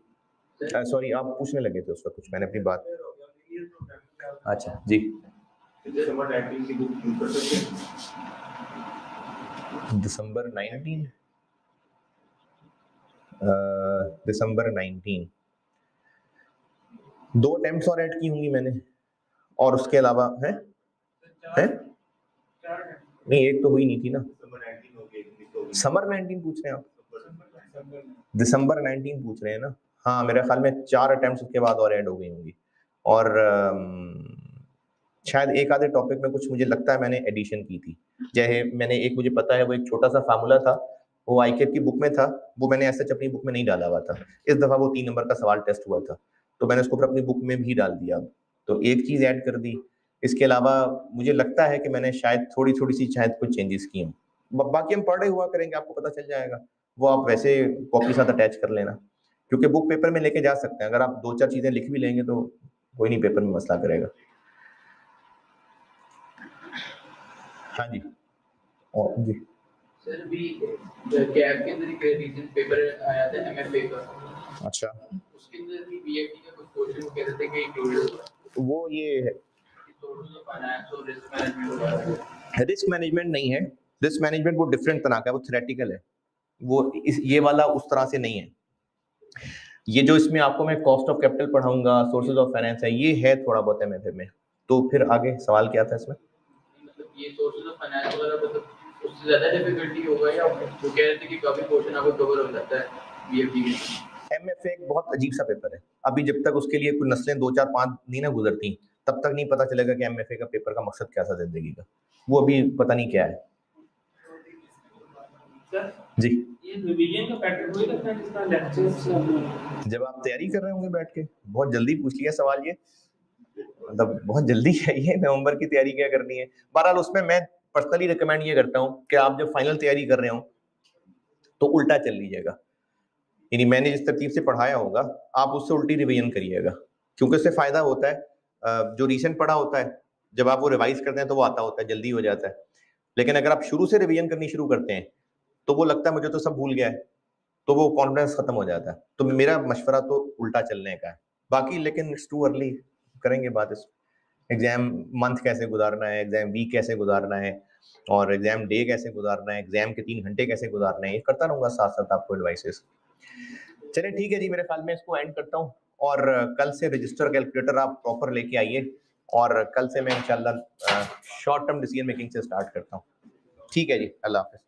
सॉरी, आप पूछने लगे थे उस वक्त कुछ, मैंने अपनी बात। अच्छा जी, दिसंबर 19 दिसंबर 19 2 अटेम्प्ट्स और ऐड की होंगी मैंने, और उसके अलावा है नहीं, एक तो हुई नहीं थी ना। समर 19 पूछ रहे हैं आप? दिसंबर 19 पूछ रहे हैं ना? हाँ, मेरे ख्याल में 4 अटेम्प्ट्स उसके बाद और ऐड हो गई होंगी, और शायद एक आधे टॉपिक में कुछ मुझे लगता है मैंने एडिशन की थी। जैसे मैंने एक, मुझे पता है वो एक छोटा सा फार्मूला था, वो आईकेप की बुक में था, वो मैंने ऐसे अपनी बुक में नहीं डाला हुआ था। इस दफा वो 3 नंबर का सवाल टेस्ट हुआ था, तो मैंने उसको अपनी बुक में भी डाल दिया। तो एक चीज ऐड कर दी। इसके अलावा मुझे लगता है कि मैंने शायद थोड़ी सी शायद कुछ चेंजेस किए। बाकी हम पढ़े हुआ करेंगे, आपको पता चल जाएगा। वो आप वैसे कॉपी साथ अटैच कर लेना, क्योंकि बुक पेपर में लेके जा सकते हैं। अगर आप 2-4 चीजें लिख भी लेंगे तो कोई नहीं पेपर में मसला करेगा। हाँ जी, और जी सर भी कैब के अंदर एक रीजन पेपर आया था एमएफए का। अच्छा, उसके अंदर भी बीएफडी का कुछ क्वेश्चन वो कह रहे थे कि इंक्लूडेड वो ये रिस्क मैनेजमेंट नहीं है। रिस्क मैनेजमेंट वो डिफरेंट तरह का है, वो थ्योरेटिकल है। वो ये वाला उस तरह से नहीं है। ये जो इसमें आपको मैं कॉस्ट ऑफ कैपिटल पढ़ाऊंगा, सोर्सेज ऑफ फाइनेंस है, ये है थोड़ा बहुत एमएफए में। तो फिर आगे सवाल क्या था इसमें? मतलब ये सोर्सेज ऑफ फाइनेंस वगैरह, मतलब उससे ज्यादा डिफिकल्टी होगा, या वो कह रहे थे कि काफी क्वेश्चन आपको कवर हो जाता है बीएफडी में? एमएफए एक बहुत अजीब सा पेपर है। अभी जब तक उसके लिए कोई नस्लें 2, 4, 5 नहीं ना गुजरती, तब तक नहीं पता चलेगा कि एमएफए का पेपर का मकसद क्या था जिंदगी का। वो अभी पता नहीं क्या है। जी, ये रिवीजन का पैटर्न वही रखना है जिसका लेक्चर्स जब आप तैयारी कर रहे होंगे बैठ के। बहुत जल्दी पूछ लिया सवाल ये, मतलब बहुत जल्दी है ये। नवंबर की तैयारी क्या करनी है? बहरहाल उसमें मैं पर्सनली रिकमेंड ये करता हूँ कि आप जब फाइनल तैयारी कर रहे हो तो उल्टा चल लीजिएगा। यानी मैंने जिस तरतीब से पढ़ाया होगा आप उससे उल्टी रिवीजन करिएगा, क्योंकि उससे फायदा होता है। जो रीसेंट पढ़ा होता है जब आप वो रिवाइज करते हैं तो वो आता होता है, जल्दी हो जाता है। लेकिन अगर आप शुरू से रिवीजन करनी शुरू करते हैं तो वो लगता है मुझे तो सब भूल गया है, तो वो कॉन्फिडेंस खत्म हो जाता है। तो मेरा मशवरा तो उल्टा चलने का है। बाकी लेकिन इट्स टू अर्ली, करेंगे बात इस एग्जाम मंथ कैसे गुजारना है, एग्जाम वीक कैसे गुजारना है, और एग्जाम डे कैसे गुजारना है, एग्जाम के 3 घंटे कैसे गुजारना है, ये करता रहूंगा साथ साथ आपको एडवाइसेस। चलिए ठीक है जी, मेरे ख्याल में इसको एंड करता हूँ। और कल से रजिस्टर कैलकुलेटर आप प्रॉपर लेके आइए, और कल से मैं इंशाल्लाह शॉर्ट टर्म डिसीजन मेकिंग से स्टार्ट करता हूँ। ठीक है जी, अल्लाह हाफिज़।